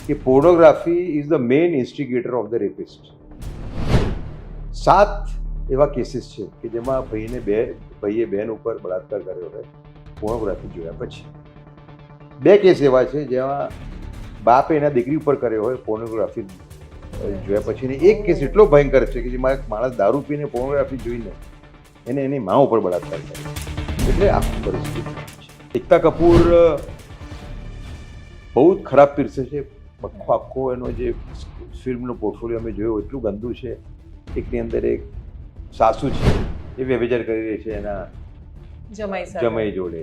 કે pornography is the main instigator of the rapist. 7 એવા cases છે કે જેમાં ભાઈએ બહેન ઉપર બળાત્કાર કર્યો હોય પોર્નોગ્રાફી જોયા પછી. 2 કેસ એવા છે જેમાં બાપે એના દીકરી ઉપર કર્યો હોય પોર્નોગ્રાફી જોયા પછી. ને એક કેસ એટલો ભયંકર છે કે જેમાં એક માણસ દારૂ પીને પોર્નોગ્રાફી જોઈને એને એની મા ઉપર બળાત્કાર કર્યો. એટલે આખી પરિસ્થિતિ છે. એકતા કપૂર બહુ જ ખરાબ પીરસે છે. આખો એનો જે ફિલ્મનો પોર્ટફોલિયો અમે જોયો એટલું ગંદુ છે. એકની અંદર એક સાસુ છે એ વ્યભિચાર કરી રહી છે એના જમાઈ જોડે.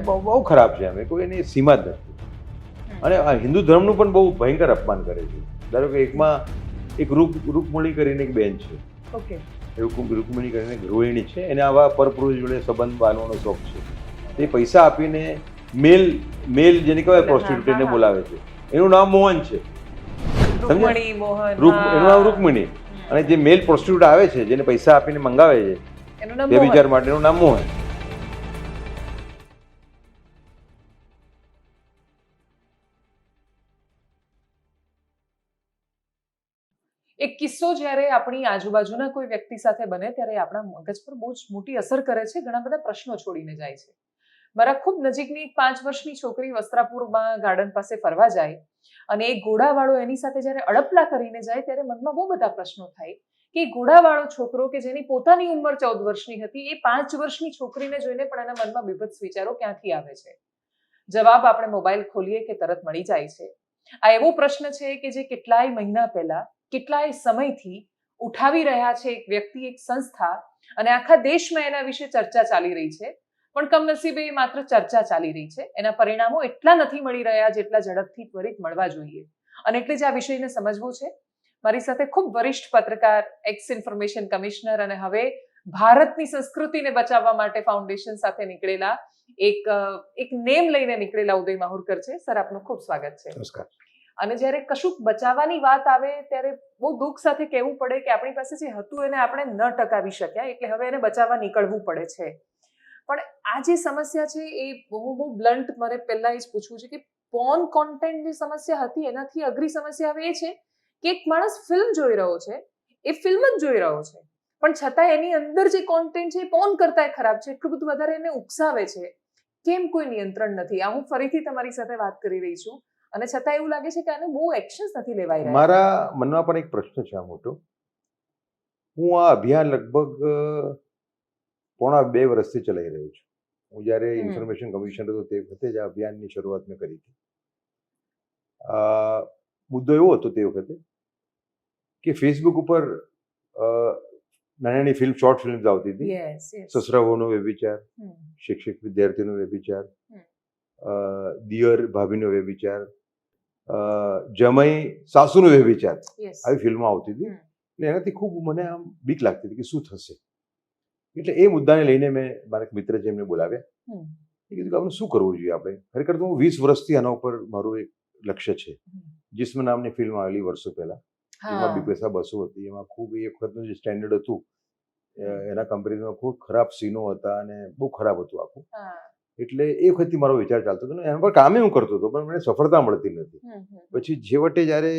બહુ ખરાબ છે. અમે કોઈ એની સીમા જ નથી. અને હિન્દુ ધર્મનું પણ બહુ ભયંકર અપમાન કરે છે. ધારો કે એકમાં એક રૂકમણી કરીને એક બેન છે. ઓકે. રૂકમણી કરીને ગૃહિણી છે. એને આવા પરપુરુષ જોડે સંબંધ બાંધવાનો શોખ છે. તે પૈસા આપીને મેલ જેને કહેવાય પ્રોસ્ટિટ્યુટને બોલાવે છે. એનું નામ મોહન છે. રૂકમણી મોહન. એનું નામ રૂકમણી. અને જે મેલ પ્રોસ્ટિટ્યુટ આવે છે જેને પૈસા આપીને મંગાવે છે વ્યભિચાર માટે, એનું નામ મોહન. એક કિસ્સો જ્યારે આપણી આજુબાજુના કોઈ વ્યક્તિ સાથે બને ત્યારે આપણા મગજ પર બહુ જ મોટી અસર કરે છે. ઘણા બધા પ્રશ્નો છોડીને જાય છે. મારા ખૂબ નજીકની એક 5 વર્ષની છોકરી વસ્ત્રાપુરમાં ગાર્ડન પાસે ફરવા જાય અને એક ઘોડાવાળો એની સાથે જ્યારે અડપલા કરીને જાય ત્યારે મનમાં બહુ બધા પ્રશ્નો થાય કે ઘોડાવાળો છોકરો કે જેની પોતાની ઉંમર 14 વર્ષની હતી એ 5 વર્ષની છોકરીને જોઈને પણ એના મનમાં બીભત્સ વિચારો ક્યાંથી આવે છે? જવાબ આપણે મોબાઈલ ખોલીએ કે તરત મળી જાય છે. આ એવો પ્રશ્ન છે કે જે કેટલાય મહિના પહેલા કેટલાય સમયથી ઉઠાવી રહ્યા છે એક વ્યક્તિ, એક સંસ્થા, અને આખા દેશમાં એના વિશે ચર્ચા ચાલી રહી છે. પણ કમનસીબે એ માત્ર ચર્ચા ચાલી રહી છે. એના પરિણામો એટલા નથી મળી રહ્યા જેટલા ઝડપથી ત્વરિત મળવા જોઈએ. અને એટલે જ આ વિષયને સમજવું છે. મારી સાથે ખૂબ વરિષ્ઠ પત્રકાર, એક્સ ઇન્ફોર્મેશન કમિશનર અને હવે ભારતની સંસ્કૃતિને બચાવવા માટે ફાઉન્ડેશન સાથે નીકળેલા એક નેમ લઈને નીકળેલા ઉદય માહુરકર છે. સર, આપનું ખૂબ સ્વાગત છે. નમસ્કાર. અને જ્યારે કશુંક બચાવવાની વાત આવે ત્યારે બહુ દુઃખ સાથે કહેવું પડે કે આપણી પાસે જે હતું એને આપણે ન ટકાવી શક્યા, એટલે હવે એને બચાવવા નીકળવું પડે છે. પણ આ જે સમસ્યા છે એ બહુ બ્લન્ટ મારે પહેલા એ જ પૂછવું છે કે પોર્ન કોન્ટેન્ટ જે સમસ્યા હતી એનાથી અઘરી સમસ્યા હવે એ છે કે એક માણસ ફિલ્મ જોઈ રહ્યો છે, એ ફિલ્મ જ જોઈ રહ્યો છે, પણ છતાં એની અંદર જે કોન્ટેન્ટ છે એ પોર્ન કરતાંય ખરાબ છે. એટલું બધું વધારે એને ઉકસાવે છે. કેમ કોઈ નિયંત્રણ નથી? આ હું ફરીથી તમારી સાથે વાત કરી રહી છું અને છતાં એવું લાગે છે કે આને બહુ એક્શન્સ નથી લેવાઈ રહ્યા. મારા મનમાં પણ એક પ્રશ્ન છે આ મોટો. હું આ અભિયાન લગભગ પોણા 2 વર્ષથી ચલાવી રહ્યો છું. હું જ્યારે ઇન્ફોર્મેશન કમિશનર હતો તે વખતે જ આ અભિયાનની શરૂઆત મેં કરી હતી. મુદ્દો એવો હતો તે વખતે કે ફેસબુક ઉપર નાની ફિલ્મ, શોર્ટ ફિલ્મ્સ આવતી હતી. સસરાઓનો વ્યભિચાર, શિક્ષક વિદ્યાર્થીનો વ્યભિચાર, દિયર ભાભીનો વ્યભિચાર, જમાઈ સાસુનો વ્યભિચાર, આવી ફિલ્મો આવતી હતી. એટલે એનાથી ખૂબ મને આમ બીક લાગતી હતી કે શું થશે. એટલે એ મુદ્દાને લઈને મેં મારા એક મિત્ર છે એમને બોલાવ્યા. એ કીધું કે આપણે શું કરવું જોઈએ આપણે. ખરેખર તો હું 20 વર્ષથી આના ઉપર મારું એક લક્ષ્ય છે. જિસ્મ નામની ફિલ્મ આવેલી વર્ષો પહેલા, એમાં બિપાશા બસુ હતી. એમાં ખૂબ એ વખતનું જે સ્ટેન્ડર્ડ હતું એના કમ્પેરિઝનમાં ખૂબ ખરાબ સીનો હતા અને બહુ ખરાબ હતું આખું. એટલે એ વખતથી મારો વિચાર ચાલતો હતો ને એના પર કામે હું કરતો હતો, પણ મને સફળતા મળતી નથી. પછી છેવટે જ્યારે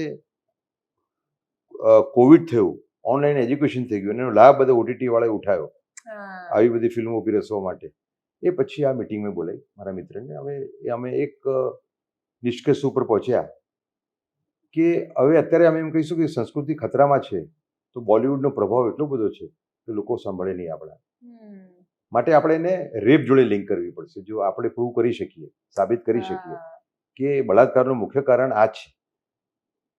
કોવિડ થયું, ઓનલાઈન એજ્યુકેશન થઈ ગયું, એનો લાભ બધા ઓટીટી વાળાએ ઉઠાવ્યો આવી બધી ફિલ્મો પીરસવા માટે. એ પછી આ મિટિંગ મેં બોલાવી મારા મિત્રને. હવે અમે એક નિષ્કર્ષ ઉપર પહોંચ્યા કે હવે અત્યારે અમે એમ કહીશું કે સંસ્કૃતિ ખતરામાં છે તો બોલિવૂડનો પ્રભાવ એટલો બધો છે કે લોકો સાંભળે નહીં આપણા. માટે આપણે એને રેપ જોડે લિંક કરવી પડશે. જો આપણે પ્રૂવ કરી શકીએ, સાબિત કરી શકીએ કે બળાત્કારનું મુખ્ય કારણ આ છે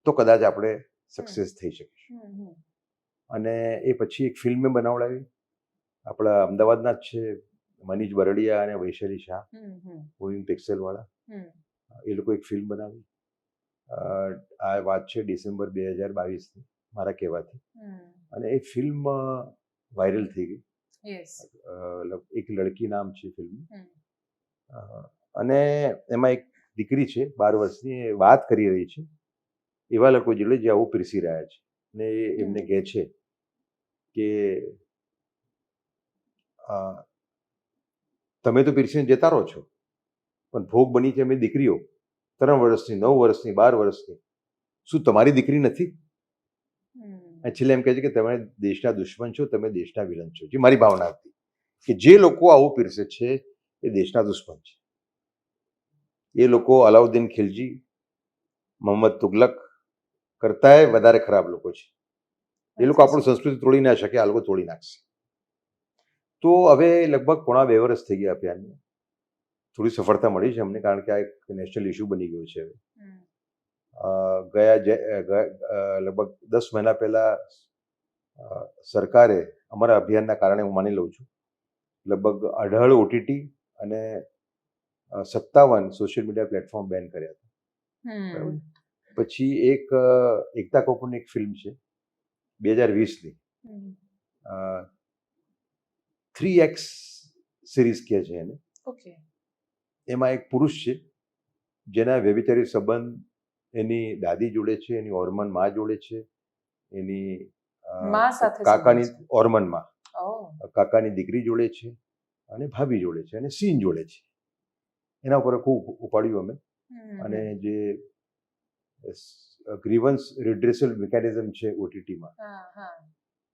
તો કદાચ આપણે સક્સેસ થઈ શકીશું. અને એ પછી એક ફિલ્મ મેં બનાવડાવી. આપણા અમદાવાદના જ છે મનીષ બરડિયા અને વૈશાલી શાહ, મૂવિંગ પિક્સેલવાળા. એ લોકો એક ફિલ્મ બનાવી. આ વાત છે ડિસેમ્બર 2022ની, મારા કહેવાથી. અને એ ફિલ્મ વાયરલ થઈ ગઈ. એક લડકી નામ છે ફિલ્મ. અને એમાં એક દીકરી છે 12 વર્ષની, એ વાત કરી રહી છે એવા લોકો જોડે જે આવું પીરસી રહ્યા છે. ને એમને કહે છે કે તમે તો પીરસીને જતા રહો છો, પણ ભોગ બની છે અમે દીકરીઓ. 3 વર્ષની, 9 વર્ષની, 12 વર્ષની, શું તમારી દીકરી નથી? અને છેલ્લે એમ કહે છે કે તમે દેશના દુશ્મન છો, તમે દેશના વિલન છો. જે મારી ભાવના હતી કે જે લોકો આવું પીરસે છે એ દેશના દુશ્મન છે. એ લોકો અલાઉદ્દીન ખિલજી, મોહમ્મદ તુગલક કરતાંય વધારે ખરાબ લોકો છે. એ લોકો આપણું સંસ્કૃતિ તોડી ના શકે, આ લોકો તોડી નાખશે. તો હવે લગભગ પોણા 2 વર્ષ થઈ ગયા અભિયાનને. થોડી સફળતા મળી છે અમને, કારણ કે આ એક નેશનલ ઇશ્યુ બની ગયો છે હવે. લગભગ 10 મહિના પહેલા સરકારે અમારા અભિયાનના કારણે, હું માની લઉં છું, લગભગ 18 OTT અને 57 સોશિયલ મીડિયા પ્લેટફોર્મ બેન કર્યા હતા. પછી એક એકતા કપૂરની એક ફિલ્મ છે 2020ની, 3X સિરીઝ કહે છે એને. એમાં એક પુરુષ છે જેના વ્યભિચારી સંબંધ એની દાદી જોડે છે, એની ઓર્મન માં જોડે છે, એની કાકાની ઓર્મન માં, કાકાની દીકરી જોડે છે, અને ભાભી જોડે છે, અને સીન જોડે છે. એના ઉપર ખૂબ ઉપાડ્યું અમે. અને જે ગ્રીવન્સ રિડ્રેસલ મિકેનિઝમ છે ઓટીટીમાં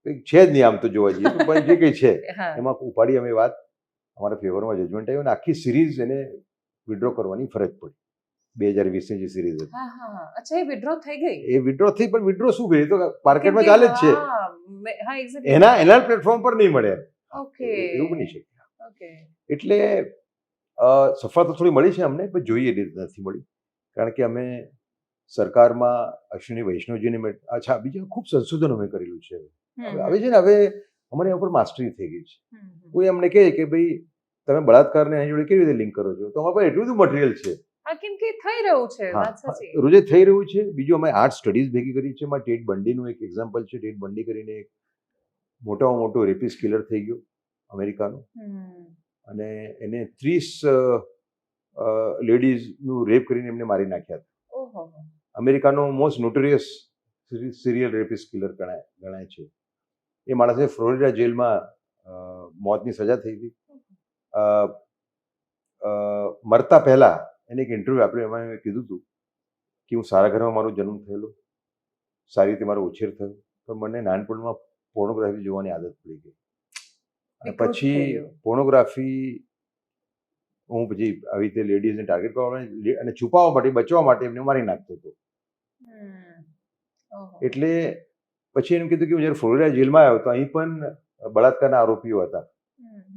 કંઈક છે જ નહીં આમ તો જોવા જઈએ તો, પણ જે કંઈ છે એમાં ઉપાડી અમે વાત, અમારા ફેવરમાં જજમેન્ટ આવ્યું અને આખી સિરીઝ એને વિડ્રો કરવાની ફરજ પડી. 2020ની જે સિરીઝ હતી. અચ્છા, એ વિડ્રો થઈ ગઈ? એ વિડ્રો થઈ, પણ વિડ્રો શું ગઈ તો માર્કેટમાં ચાલે જ છે, એના પ્લેટફોર્મ પર નહીં મળે. એવું બની શકે. એટલે સફળતા થોડી મળી છે અમને, પણ જોઈએ એ રીતે નથી મળી. કારણ કે અમે સરકારમાં અશ્વિની વૈષ્ણવજીને, અચ્છા, બીજા ખૂબ સંશોધન અમે કરેલું છે. હવે છે ને, હવે અમારી ઉપર માસ્ટરી થઈ ગઈ છે. કોઈ અમને કહે કે ભાઈ તમે બળાત્કારને એની જોડે કેવી રીતે લિંક કરો છો, તો અમારા પાસે એટલું બધું મટીરિયલ છે. કેમ કે થઈ રહ્યું છે, રોજે થઈ રહ્યું છે. બીજું અમે આર્ટ સ્ટડીઝ ભેગી કરી છે. એમાં ટેડ બંડીનું એક એક્ઝામ્પલ છે. ટેડ બંડી કરીને એક મોટામાં મોટો રેપિસ્ટ કિલર થઈ ગયો અમેરિકાનો, અને એને 30 લેડીઝનું રેપ કરીને એમને મારી નાખ્યા હતા. અમેરિકાનો most notorious serial rapist killer ગણાય છે. એ માણસે ફ્લોરિડા જેલમાં મોતની સજા થઈ હતી. મરતા પહેલા એને એક ઇન્ટરવ્યૂ આપ્યો. એમાં મેં કીધું હતું કે હું સારા ઘરમાં મારો જન્મ થયેલો, સારી રીતે મારો ઉછેર થયો, પણ મને નાનપણમાં પોર્નોગ્રાફી જોવાની આદત પડી ગઈ. અને પછી પોર્નોગ્રાફી હું પછી આવી રીતે લેડીઝને ટાર્ગેટ કરવા અને છુપાવવા માટે, બચવા માટે એમને મારી નાખતો હતો. એટલે પછી એમ કીધું કે હું જ્યારે ફ્લોરિડા જેલમાં આવ્યો તો અહીં પણ બળાત્કારના આરોપીઓ હતા.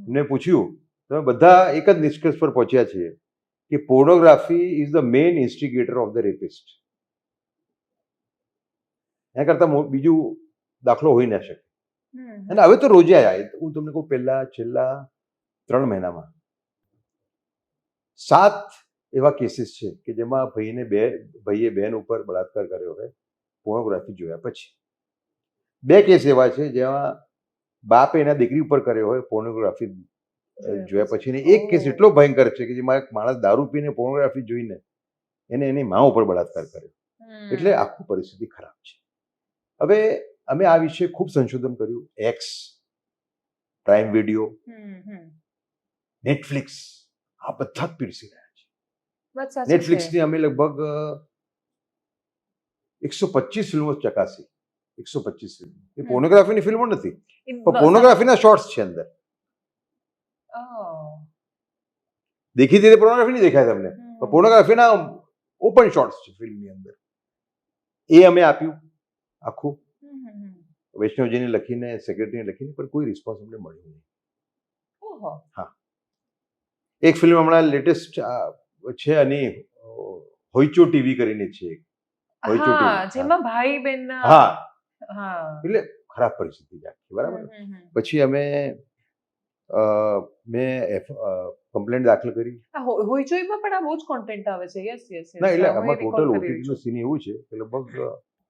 એમને પૂછ્યું, તમે બધા એક જ નિષ્કર્ષ પર પહોંચ્યા છીએ કે pornography is the main instigator of the rapist. એના કરતાં બીજું દાખલો હોઈ ના શકે. અને હવે તો રોજે આવ્યા. હું તમને કહું, છેલ્લા 3 મહિનામાં 7 એવા કેસીસ છે કે જેમાં ભાઈએ બહેન ઉપર બળાત્કાર કર્યો હોય પોર્નોગ્રાફી જોયા પછી. 2 કેસ એવા છે જેમાં બાપે એના દીકરી ઉપર કર્યો હોય પોર્નોગ્રાફી જોયા પછી. ને એક કેસ એટલો ભયંકર છે કે જેમાં એક માણસ દારૂ પીને પોર્નોગ્રાફી જોઈને એને એની મા ઉપર બળાત્કાર કર્યો. એટલે આખું પરિસ્થિતિ ખરાબ છે. હવે અમે આ વિશે ખૂબ સંશોધન કર્યું. એક્સ, પ્રાઇમ વિડીયો, નેટફ્લિક્સ, આ બધા જ પીરસી રહ્યા છે. નેટફ્લિક્સની અમે લગભગ 125 ફિલ્મો ચકાસી. 125 ફિલ્મો. એ પોર્નોગ્રાફીની ફિલ્મો નથી, પણ પોર્નોગ્રાફીના શોર્ટ્સ છે અંદર. દેખીતી રીતે પોર્નોગ્રાફી નહીં દેખાય તમને, પણ પોર્નોગ્રાફીના ઓપન શોર્ટ્સ છે ફિલ્મની અંદર. એ અમે આપ્યું આખું વૈષ્ણવજીને લખીને, સેક્રેટરીને લખીને, પણ કોઈ રિસ્પોન્સ અમને મળ્યો નહીં. હા, એક ફિલ્મ હમણાં લેટેસ્ટ છે આની, હોઈચો ટીવી કરીને છે. હોઈચો ટીવી, જેમાં ભાઈ બહેન, હા, એટલે ખરાબ પરિસ્થિતિ છે આખી. બરાબર. પછી મેં કમ્પ્લેન્ટ દાખલ કરી. હોઈચોઈમાં પણ આ બહુ જ કોન્ટેન્ટ આવે છે. Yes yes. ના, એટલે આમાં ટોટલ ઓટીટીનું સીન એવું છે કે લગભગ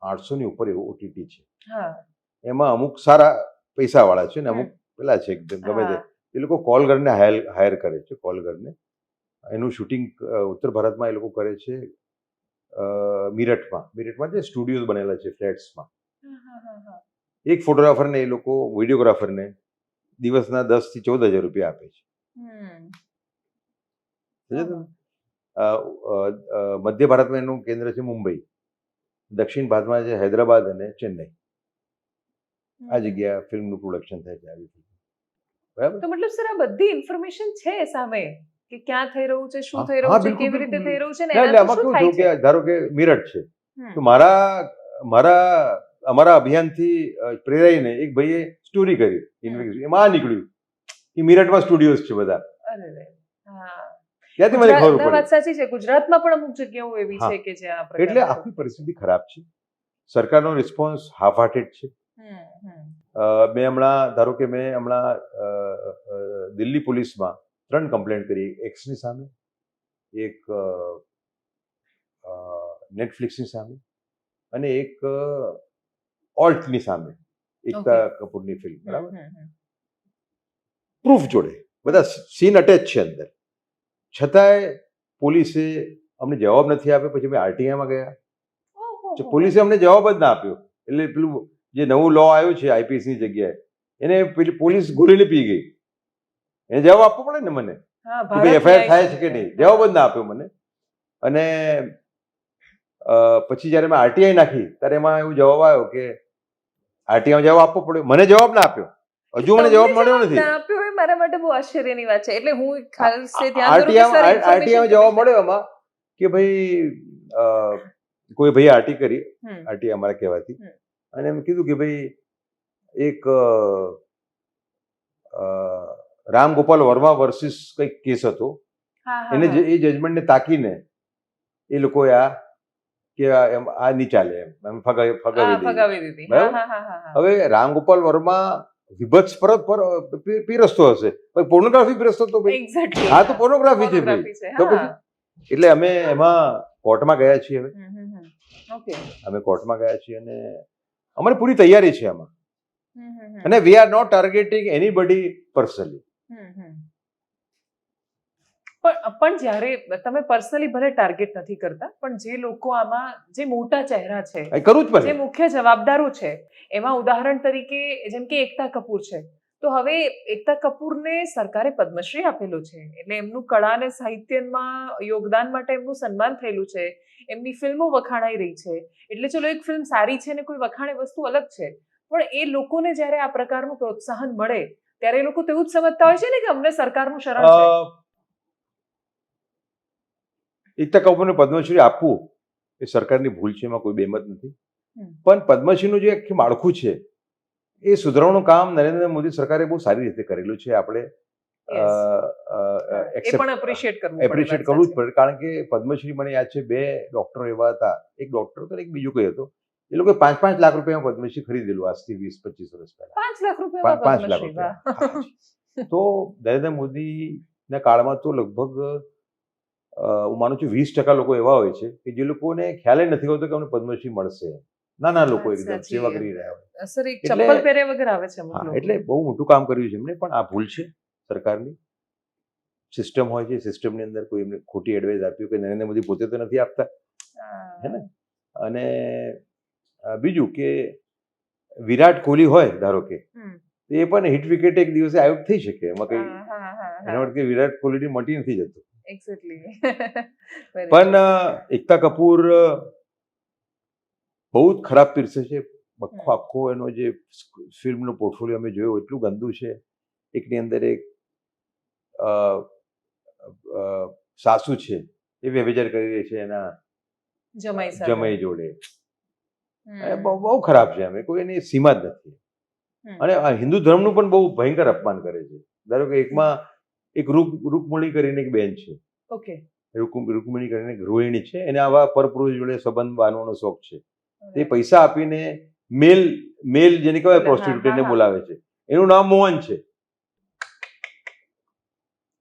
800 ની ઉપર એવું ઓટીટી છે. એમાં અમુક સારા પૈસાવાળા છે ને અમુક પેલા છે ગમે તે. એ લોકો કોલ ગર્લને હાયર કરે છે. કોલ ગર્લને એનું શૂટિંગ ઉત્તર ભારતમાં એ લોકો કરે છે. મીરઠમાં જે સ્ટુડિયોઝ બનેલા છે ફ્લેટ્સમાં. એક ફોટોગ્રાફરને એ લોકો, વિડીયોગ્રાફરને દિવસના 10 થી 14 હજાર રૂપિયા આપે છે. મધ્ય ભારતમાં એનું કેન્દ્ર છે મુંબઈ, દક્ષિણ ભારતમાં છે હૈદરાબાદ અને ચેન્નઈ. આ જગ્યા ફિલ્મનું પ્રોડક્શન થાય છે આવી ફિલ્મ. બરાબર. તો મતલબ સર આ બધી ઇન્ફોર્મેશન છે સામે કે ક્યાં થઈ રહ્યું છે, શું થઈ હા, રહ્યું છે, બિલકુલ, કેવી રીતે બિલકુલ. થઈ રહ્યું છે ને એટલે એનાથી આમાં શું કેવું થાય થયું છે? કે ધારો કે મિરટ છે, હમ. તો અમારા અભિયાનથી પ્રેરાઈને એક ભાઈએ સ્ટોરી કરી, એમાં આ નીકળ્યું કે મિરટમાં સ્ટુડિયોઝ છે બધા. અરે રે. હા. ત્યાંથી મને ખબર ના, વાત પડી. સાચી છે, ગુજરાતમાં પણ અમુક જગ્યાઓ એવી હા. છે કે જ્યાં આ એટલે પ્રકારનું આખી પરિસ્થિતિ ખરાબ છે. સરકારનો રિસ્પોન્સ હાફ હાર્ટેડ છે. હમ, હમ. મેં હમણાં દિલ્હી પોલીસમાં 3 કમ્પ્લેન્ટ કરી, એક્સની સામે, એક નેટફ્લિક્સની સામે અને એક ઓલ્ટની સામે, એકતા કપૂરની ફિલ્મ. બરાબર. હમ, હમ. પ્રૂફ જોડે બધા સીન અટેચ છે અંદર, છતાંય પોલીસે અમને જવાબ નથી આપ્યો. પછી અમે આરટીઆઈમાં ગયા, ઓહો. પોલીસે અમને જવાબ જ ના આપ્યો. એટલે પેલું જે નવું લો આવ્યું છે આઈપીસીની જગ્યાએ, એને પેલી પોલીસ ગોળીને પી ગઈ. એને જવાબ આપવો પડે ને મને હા, કે ભાઈ એફઆઈઆર થાય છે કે નહીં. જવાબ જ ના આપ્યો મને. અને પછી જ્યારે મેં આરટીઆઈ નાખી ત્યારે એમાં એવું જવાબ આવ્યો કે આરટીઆઈમાં જવાબ આપવો પડ્યો. મને જવાબ ના આપ્યો, હજુ મને જવાબ મળ્યો નથી. ના આપ્યો હોય મારા માટે બહુ આશ્ચર્યની વાત છે. એટલે હું ખાલસે ધ્યાન દોરું કે સર આરટીઆઈમાં જવાબ મળ્યો એમાં કે ભાઈ કોઈ ભાઈ આરટી કરી, આરટી અમારા કહેવાથી, અને એમ કીધું કે ભાઈ એક રામ ગોપાલ વર્મા વર્સિસ કંઈક કેસ હતો, એને એ જજમેન્ટને તાકીને એ લોકોએ આ નહીં ચાલે એમ ફગાવી દીધી. હવે રામગોપાલ વર્મા વિભત્સ પર પીરસતો હશે, પોર્નોગ્રાફી પીરસતો હતો ભાઈ. હા, તો પોર્નોગ્રાફી છે ભાઈ. તો પછી એટલે અમે એમાં કોર્ટમાં ગયા છીએ. હવે અમે કોર્ટમાં ગયા છીએ અને અમારી પૂરી તૈયારી છે આમાં, અને we are not targeting anybody personally. પણ જ્યારે તમે પર્સનલી ભલે ટાર્ગેટ નથી કરતા, પણ જે લોકો આમાં જે મોટા ચહેરા છે, કરવું જ પડે, જે મુખ્ય જવાબદારો છે, એમાં ઉદાહરણ તરીકે જેમ કે એકતા કપૂર છે, તો હવે એકતા કપૂરને સરકારે પદ્મશ્રી આપેલો છે, એટલે એમનું કળા અને સાહિત્યમાં યોગદાન માટે એમનું સન્માન થયેલું છે, એમની ફિલ્મો વખાણાઈ રહી છે. એટલે ચલો એક ફિલ્મ સારી છે ને કોઈ વખાણે વસ્તુ અલગ છે, પણ એ લોકોને જ્યારે આ પ્રકારનું પ્રોત્સાહન મળે ત્યારે એ લોકો તેવું જ સમજતા હોય છે ને કે અમને સરકારનું શરણ છે. એકતા કપૂરને પદ્મશ્રી આપવું એ સરકારની ભૂલ છે, એમાં કોઈ બેમત નથી. પણ પદ્મશ્રીનું જે આખું માળખું છે એ સુધારવાનું કામ નરેન્દ્ર મોદી સરકારે બહુ સારી રીતે કરેલું છે. આપણે એપ્રિશિએટ કરવું જ પડે, કારણ કે પદ્મશ્રી મને યાદ છે 2 ડોક્ટરો એવા હતા, એક ડોક્ટર હતો એક બીજો કોઈ હતો, એ લોકોએ 5-5 લાખ રૂપિયામાં પદ્મશ્રી ખરીદેલું આજથી 20-25 વર્ષ પહેલા. 5 લાખ રૂપિયા. 5 લાખ રૂપિયા. તો નરેન્દ્ર મોદીના કાળમાં તો લગભગ હું માનું છું 20% લોકો એવા હોય છે કે જે લોકોને ખ્યાલ નથી હોતો કે અમને પદ્મશ્રી મળશે. નાના લોકો એકદમ સેવા કરી રહ્યા હોય. સર એક ચપ્પલ પહેર્યા વગર આવે છે. એટલે બહુ મોટું કામ કર્યું છે એમણે, પણ આ ભૂલ છે સરકારની. સિસ્ટમ હોય છે, સિસ્ટમની અંદર કોઈ એમને ખોટી એડવાઇસ આપ્યું કે નરેન્દ્ર મોદી પોતે તો નથી આપતા, હે ને. અને બીજું કે વિરાટ કોહલી હોય ધારો કે, એ પણ હિટ વિકેટ એક દિવસે આઉટ થઈ શકે, એમાં કઈ એનો અર્થ કે વિરાટ કોહલી મટી નથી જતું. પણ એકતા કપૂર બહુ જ ખરાબ પીરસે છે. આખો એનો જે ફિલ્મનો પોર્ટફોલિયો અમે જોયો એટલું ગંદુ છે. એકની અંદર એક સાસુ છે એ વ્યભિચાર કરી રહી છે એના જમાઈ જોડે. બહુ ખરાબ છે. અમે કોઈ એની સીમા જ નથી. અને હિન્દુ ધર્મનું પણ બહુ ભયંકર અપમાન કરે છે. ધારો કે એકમાં એક રૂકમણી કરીને એક બેન છે, રૂકમણી કરીને એક ગૃહિણી છે, એને આવા પરપુરુષ જોડે સંબંધ બાંધવાનો શોખ છે. તે પૈસા આપીને મેલ જેને કહેવાય પ્રોસ્ટિટ્યુટ એને બોલાવે છે. એનું નામ મોહન છે.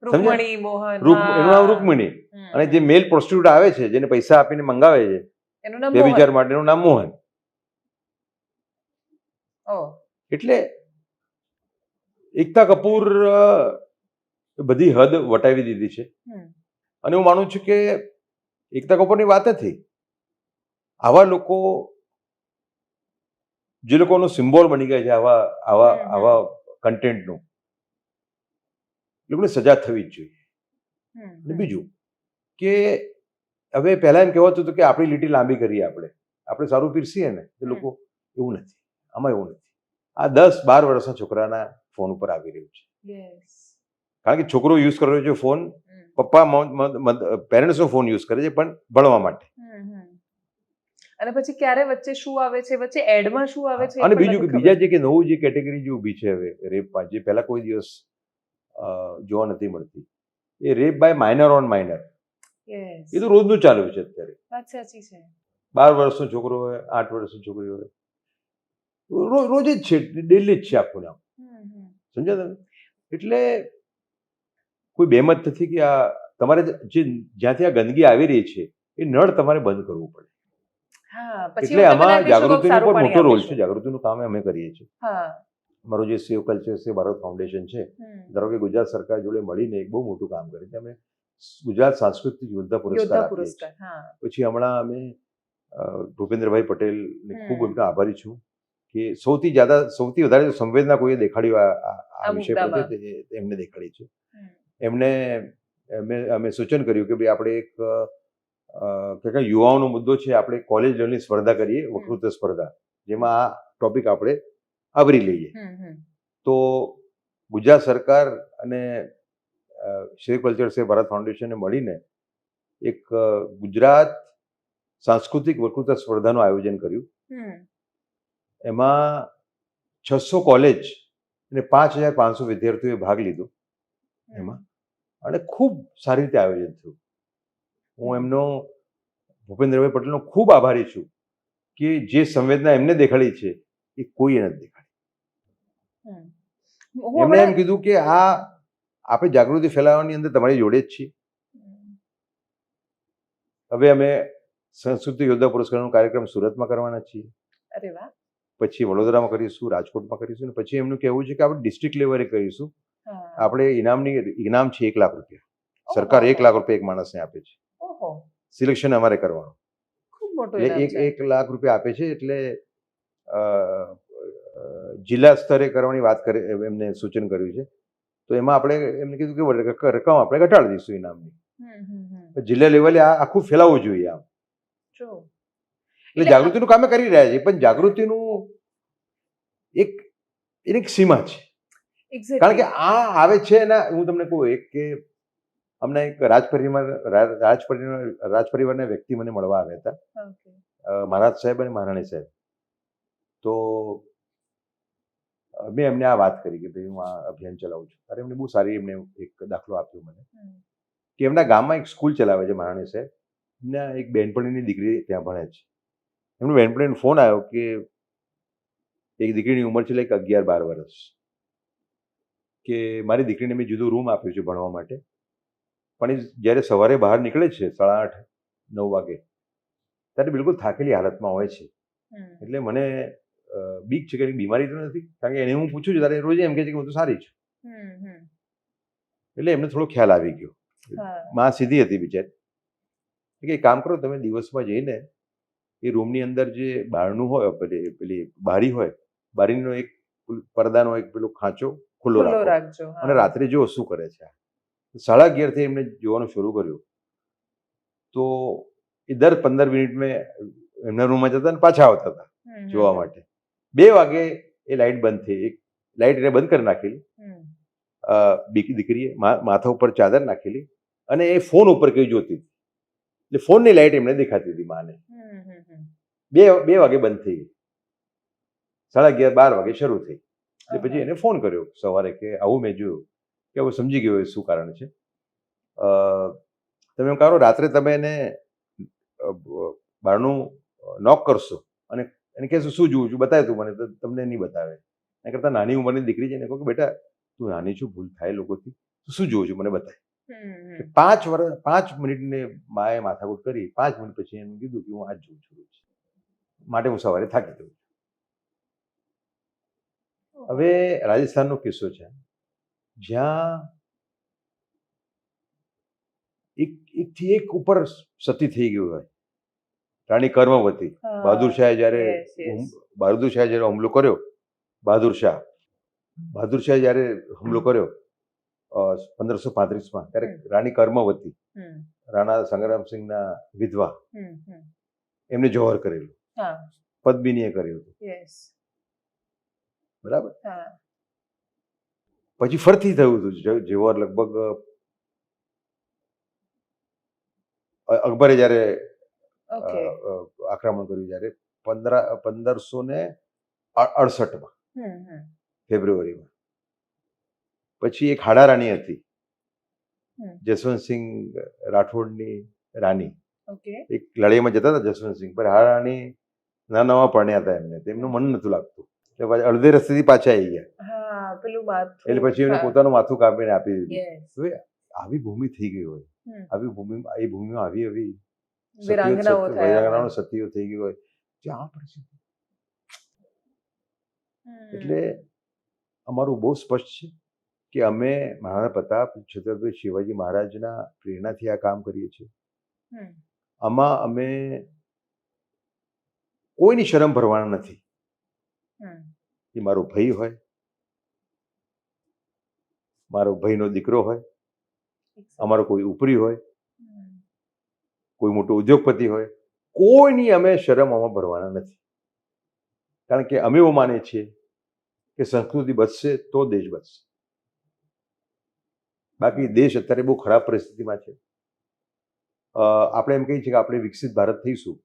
એનું નામ રૂકમણી. અને જે મેલ પ્રોસ્ટિટ્યુટ આવે છે, જેને પૈસા આપીને મંગાવે છે વ્યભિચાર માટે, એનું નામ મોહન. એટલે એકતા કપૂર બધી હદ વટાવી દીધી છે. અને હું માનું છું કે એકતા કપૂરની વાત નથી, આવા લોકો જે લોકોનો સિમ્બોલ બની ગયા છે આવા કન્ટેન્ટનું, લોકોને સજા થવી જ જોઈએ. અને બીજું કે હવે પહેલા એમ કહેવાતું હતું કે આપણી લીટી લાંબી કરીએ આપણે સારું પીરસીએ ને એ લોકો એવું નથી, આમાં એવું નથી. આ 10-12 વર્ષના છોકરાના ફોન ઉપર આવી રહ્યું છે. યસ. કારણ કે છોકરો યુઝ કરી રહ્યો છે ફોન, પપ્પા પેરેન્ટ્સનો ફોન યુઝ કરે છે પણ ભણવા માટે. અને પછી ક્યારે વચ્ચે શું આવે છે, વચ્ચે એડમાં શું આવે છે, અને બીજું કે બીજા જે કે નવું જે કેટેગરી જે ઊભી છે હવે રેપમાં, જે પહેલા કોઈ દિવસ જોવા નથી મળતી, એ rape by minor on minor. Yes. એ તો રોજનું ચાલુ છે અત્યારે. વાત સાચી છે. 12 વર્ષનો છોકરો હોય, 8 વર્ષની છોકરી હોય, રોજ જ છે, ડેલી જ છે આખું નામ. સમજ્યા તમે? એટલે કોઈ બેમત નથી કે આ તમારે જ્યાંથી આ ગંદકી આવી રહી છે એ નળ તમારે બંધ કરવું પડે. હા, પછી એટલે હું આમાં તમને બીજું જાગૃતિનો સારું પણ પાણી મોટો રોલ આપીશું. છે. જાગૃતિનું કામ અમે કરીએ છીએ. હા. મારું જે સેવ કલ્ચર સેવ ભારત ફાઉન્ડેશન છે, ધારો કે ગુજરાત સરકાર જોડે મળીને એક બહુ મોટું કામ કરે છે. અમે ગુજરાત સાંસ્કૃતિક યોદ્ધા પુરસ્કાર યોદ્ધા આપીએ છીએ. પુરસ્કાર. હા. પછી હમણાં અમે ભૂપેન્દ્રભાઈ પટેલને ખૂબ એમનો આભારી છું કે સૌથી વધારે સંવેદના કોઈએ દેખાડી આ વિષય પ્રત્યે એમને દેખાડી છે. અમે સૂચન કર્યું કે ભાઈ આપણે એક યુવાઓનો મુદ્દો છે, આપણે કોલેજ લેવલની સ્પર્ધા કરીએ, વક્તૃત્વ સ્પર્ધા, જેમાં આ ટોપિક આપણે આવરી લઈએ. તો ગુજરાત સરકાર અને સેવ કલ્ચર સેવ ભારત ફાઉન્ડેશને મળીને એક ગુજરાત સાંસ્કૃતિક વક્તૃત્વ સ્પર્ધાનું આયોજન કર્યું. એમાં 600 કોલેજ અને 5,500 વિદ્યાર્થીઓએ ભાગ લીધો એમાં, અને ખૂબ સારી રીતે આયોજન થયું. હું એમનો ભૂપેન્દ્રભાઈ પટેલનો ખૂબ આભારી છું કે જે સંવેદના એમને દેખાડી છે એ કોઈએ નથી દેખાડી. એમણે એમ કીધું કે આ આપણે જાગૃતિ ફેલાવવાની અંદર તમારી જોડે જ છીએ. હવે અમે સંસ્કૃતિ યોદ્ધા પુરસ્કારનો કાર્યક્રમ સુરતમાં કરવાના છીએ. અરે વાહ. પછી વડોદરામાં કરીશું, રાજકોટમાં કરીશું, અને પછી એમનું કહેવું છે કે આપણે ડિસ્ટ્રિક્ટ લેવલે કરીશું. આપણે ઇનામ છે 1 લાખ રૂપિયા. સરકાર 1 લાખ રૂપિયા એક માણસને આપે છે. સિલેક્શન અમારે કરવાનું. ખૂબ મોટો એટલે 1 લાખ રૂપિયા આપે છે. એટલે જિલ્લા સ્તરે કરવાની વાત કરે એમને સૂચન કર્યું છે. તો એમાં આપણે એમને કીધું કે રકમ આપણે ઘટાડી દઈશું ઇનામની. જિલ્લા લેવલે આ આખું ફેલાવવું જોઈએ આમ. એટલે જાગૃતિનું કામ કરી રહ્યા છે, પણ જાગૃતિનું એક સીમા છે. કારણ કે આ આવે છે ને, હું તમને કહું કે અમને એક રાજપરિવારના વ્યક્તિ મને મળવા આવ્યા હતા, મહારાજ સાહેબ અને મહારાણી સાહેબ. તો મેં એમને આ વાત કરી કે ભાઈ હું આ અભિયાન ચલાવું છું. ત્યારે એમને બહુ સારી એમને એક દાખલો આપ્યો મને કે એમના ગામમાં એક સ્કૂલ ચલાવે છે મહારાણી સાહેબ. એમના એક બહેનપણીની દીકરી ત્યાં ભણે છે. એમનું બહેનપણીનો ફોન આવ્યો કે એક દીકરીની ઉંમર છે 11-12 વર્ષ, કે મારી દીકરીને મેં જુદો રૂમ આપ્યો છે ભણવા માટે, પણ એ જ્યારે સવારે બહાર નીકળે છે 8:30-9 વાગે ત્યારે બિલકુલ થાકેલી હાલતમાં હોય છે. એટલે મને બીક છે કે બીમારી તો નથી, કારણ કે એને હું પૂછું છું ત્યારે રોજ એમ કહે છે કે હું તો સારી છું. એટલે એમને થોડો ખ્યાલ આવી ગયો. માં સીધી હતી બિચારી કે કામ કરો, તમે દિવસમાં જઈને એ રૂમની અંદર જે બારણું હોય, પેલી બારી હોય, બારીનો એક પડદાનો એક પેલો ખાંચો ખુલ્લો રાખજો અને રાત્રે જુઓ શું કરે છે. 11:30 થી એમને જોવાનું શરૂ કર્યું. તો એ દર 15 મિનિટ મેં એમના રૂમમાં જતા ને પાછા આવતા હતા જોવા માટે. 2 વાગે એ લાઇટ બંધ થઈ. એક લાઇટ એને બંધ કરી નાખેલી દીકરીએ, માથા ઉપર ચાદર નાખેલી, અને એ ફોન ઉપર કઈ જોતી હતી. એટલે ફોનની લાઇટ એમને દેખાતી હતી માને. 2 વાગે બંધ થઈ ગઈ, 11:30-12 વાગે શરૂ થઈ. એટલે પછી એને ફોન કર્યો સવારે કે આવું મેં જોયું, કે હવે સમજી ગયો એ શું કારણ છે. તમે એમ કરો, રાત્રે તમે એને બારણું નોક કરશો અને એને કહેશો શું જોઉં છું, બતાવે તું મને, તો તમને નહીં બતાવે. એના કરતાં નાની ઉંમરની દીકરી છે ને કહો કે બેટા તું નાની છું, ભૂલ થાય લોકોથી, તું શું જોઉં છું મને બતાવે. 5 મિનિટને માએ માથાકૂટ કરી. 5 મિનિટ પછી એમ કીધું કે હું આ જ જોઉં છું, માટે હું સવારે થાકી જઉં છું. હવે રાજસ્થાનનો કિસ્સો છે જ્યાં એકથી એક ઉપર સતી થઈ ગયું હોય. રાણી કર્મવતી, બહાદુર શાહે જ્યારે હુમલો કર્યો, બહાદુર શાહે જ્યારે હુમલો કર્યો, 1535માં, ત્યારે રાણી કર્મવતી, હમ, રાણા સંગ્રામસિંહના વિધવા, હમ, હમ. એમને જોહર કરેલું, હા, પદ્મિનીએ કર્યું હતું, યસ. બરાબર. હા, પછી ફરીથી થયું હતું જોહર, લગભગ અકબરે જ્યારે ઓકે. આક્રમણ કર્યું, જ્યારે 1568માં હમ, હમ, ફેબ્રુઆરીમાં. પછી એક હાડા રાણી હતી, હમ. જસવંતસિંહ રાઠોડની રાણી, ઓકે. એક લડાઈમાં જતા હતા જસવંતસિંહ, પણ હાડા રાણી નવા પરણ્યા હતા એમને, તેમનું મન નહોતું લાગતું, એટલે પાછા અડધે રસ્તેથી પાછા આવી ગયા. હા, પેલું માથું. એટલે પછી એમને હા. પોતાનું માથું કાપીને આપી દીધું. Yes. હવે આવી ભૂમિ થઈ ગઈ હોય, હમ. આવી ભૂમિમાં, એ ભૂમિમાં આવી આવી વિરાંગનાઓ થયા વીરાંગનાઓ હોય. સતીઓ થઈ ગઈ હોય, ત્યાં પરિસ્થિતિ. હમ. એટલે અમારું બહુ સ્પષ્ટ છે કે અમે મહારાણા પ્રતાપ, છત્રપતિ શિવાજી મહારાજના પ્રેરણાથી આ કામ કરીએ છીએ. હમ. આમાં અમે કોઈની શરમ ભરવાના નથી. હમ. એ મારો ભાઈ હોય, મારો ભાઈનો દીકરો હોય, અમારો કોઈ ઉપરી હોય, હમ. કોઈ મોટો ઉદ્યોગપતિ હોય, કોઈની અમે શરમ આમાં ભરવાના નથી. કારણ કે અમે એવું માનીએ છીએ કે સંસ્કૃતિ બચશે તો દેશ બચશે. બાકી દેશ અત્યારે બહુ ખરાબ પરિસ્થિતિમાં છે. આપણે એમ કહીએ છીએ કે આપણે વિકસિત ભારત થઈશું,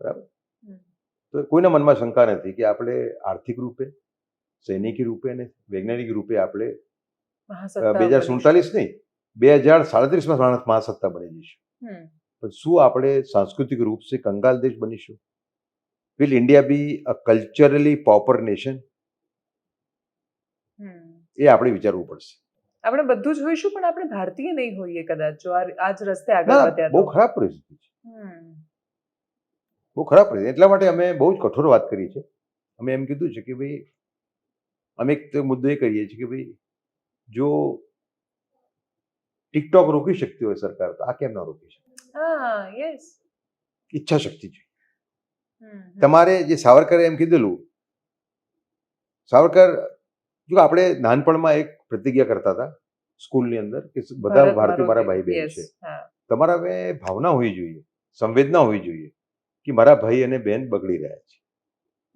બરાબર, હમ. તો કોઈના મનમાં શંકા નથી કે આપણે આર્થિક રૂપે, સૈનિકી રૂપે અને વૈજ્ઞાનિક રૂપે આપણે મહાસત્તા 2047 નહીં, 2037માં મહાસત્તા બની જઈશું. હમ. પણ શું આપણે સાંસ્કૃતિક રૂપ સે કંગાલ દેશ બનીશું? Will India be a culturally poorer nation? Hmm. એ આપણે વિચારવું પડશે. આપણે બધું જ હોઈશું, પણ આપણે ભારતીય નહીં હોઈએ કદાચ, જો આ જ રસ્તે આગળ ના, વધ્યા બહુ તો. ખરાબ પરિસ્થિતિ છે, હમ. બહુ ખરાબ પરિસ્થિતિ. એટલા માટે અમે બહુ જ કઠોર વાત કરી છે. અમે એમ કીધું છે કે ભાઈ, અમે એક તો મુદ્દો એ કરીએ છીએ કે ભાઈ, જો ટિકટોક રોકી શકતી હોય સરકાર, તો આ કેમ ના રોકી શકે? હા, યસ. ઈચ્છા શક્તિ જોઈએ. હમ. તમારે જે સાવરકરે એમ કીધેલું, સાવરકર, જો આપણે નાનપણમાં એક પ્રતિજ્ઞા કરતા હતા સ્કૂલની અંદર કે બધા ભારત ભારતીય મારા મારો ભાઈ બહેન દેશ. છે. હા. તમારા હવે ભાવના હોવી જોઈએ, સંવેદના હોવી જોઈએ કે મારા ભાઈ અને બહેન બગડી રહ્યા છે.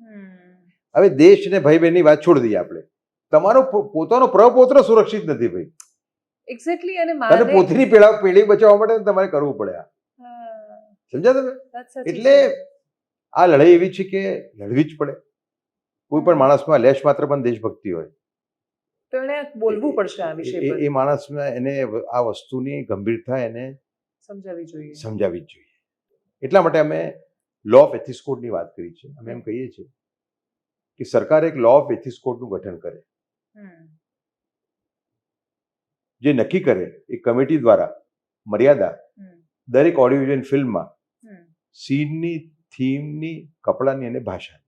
હમ. હવે દેશ ને ભાઈ બહેનની વાત છોડી દઈએ આપણે. તમારો પોતાનો પ્રપોત્ર સુરક્ષિત નથી ભાઈ. એક્ઝેક્ટલી. અને તને માને પોતાની પેઢી બચાવવા માટે તમારે કરવું પડે. આ હા, સમજ્યા તમે? વાત સાચી એટલે છે. આ લડાઈ એવી છે કે લડવી જ પડે. કોઈ પણ હમ. માણસમાં લેશ માત્ર પણ દેશભક્તિ હોય, તો એણે બોલવું પડશે આ વિષય પર, એ માણસને એને આ વસ્તુની ગંભીરતા એને સમજાવવી જોઈએ. સમજાવવી જ જોઈએ. એટલા માટે અમે લો ઓફ એથિક્સ કોડની વાત કરી છે. અમે એમ કહીએ છીએ કે સરકાર એક લો ઓફ એથિક્સ કોડનું ગઠન કરે, હમ. જે નક્કી કરે એક કમિટી દ્વારા મર્યાદા હમ. દરેક ઓડિયોવિઝ્યુઅલ ફિલ્મમાં હમ. સીનની, થીમની, કપડાની અને ભાષાની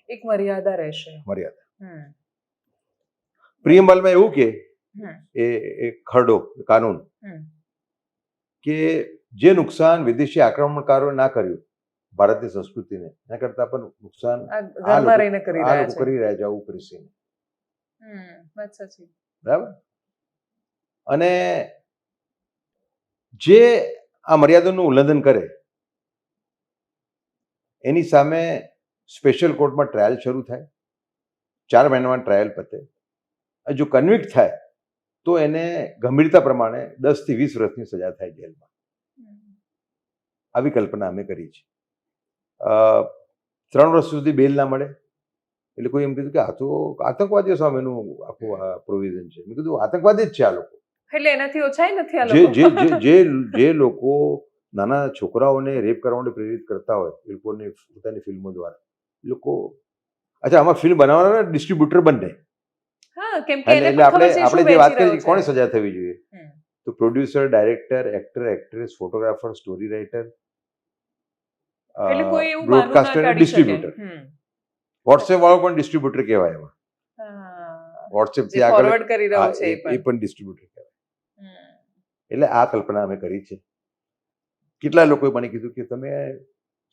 એક મર્યાદા રહેશે. મર્યાદા. હમ. પ્રિયમ્બલમાં એવું કે હમ. એ ખરડો કાનૂન હમ. કે જે નુકસાન વિદેશી આક્રમણકારોએ ના કર્યું ભારતની સંસ્કૃતિને, એના કરતાં પણ નુકસાન આ ઘરમાં રહીને કરી આ રહ્યા લોકો છે. કરી રહ્યા છે, આવું પરિસ્થિતિ. હમ. વાત સાચી. બરાબર. અને જે આ મર્યાદાનું ઉલ્લંઘન કરે એની સામે સ્પેશિયલ કોર્ટમાં ટ્રાયલ શરૂ થાય, 4 મહિનામાં ટ્રાયલ પતે. જો કન્વિક્ટ થાય તો એને ગંભીરતા પ્રમાણે 10 થી 20 વર્ષની સજા થાય જેલમાં. આવી કલ્પના અમે કરી છે. 3 વર્ષ સુધી બેલ ના મળે એટલે કોઈ એમ કીધું કે આ તો આતંકવાદીઓ સામેનું આખું આ પ્રોવિઝન છે. મેં કીધું આતંકવાદી જ છે આ લોકો. એટલે એનાથી ઓછાય નથી આ જે લોકો. જે જે જે લોકો નાના છોકરાઓને રેપ કરવા માટે પ્રેરિત કરતા હોય એ લોકોને પોતાની ફિલ્મો દ્વારા, એ લોકો અચ્છા આમાં ફિલ્મ બનાવવાના ડિસ્ટ્રીબ્યુટર બંને. હા, કેમ કે એને એટલે પણ ખબર છે આપણે શું જે વાત વેચી કરી રહ્યો કોને છે. સજા થવી જોઈએ, હમ. તો producer, director, actor, actress, photographer, story writer, એટલે કોઈ એવું બાનું ના બ્રોડકાસ્ટર, કાઢી શકે. ડિસ્ટ્રીબ્યુટર. હમ. વોટ્સએપ વાળો પણ ડિસ્ટ્રીબ્યુટર કહેવાય એમાં. હા. વોટ્સએપ જે થી આગળ ફોરવર્ડ કરી રહ્યો છે એ એ પણ. પણ ડિસ્ટ્રીબ્યુટર કહેવાય. હમ. એટલે આ કલ્પના અમે કરી છે. કેટલા લોકોએ મને કીધું કે તમે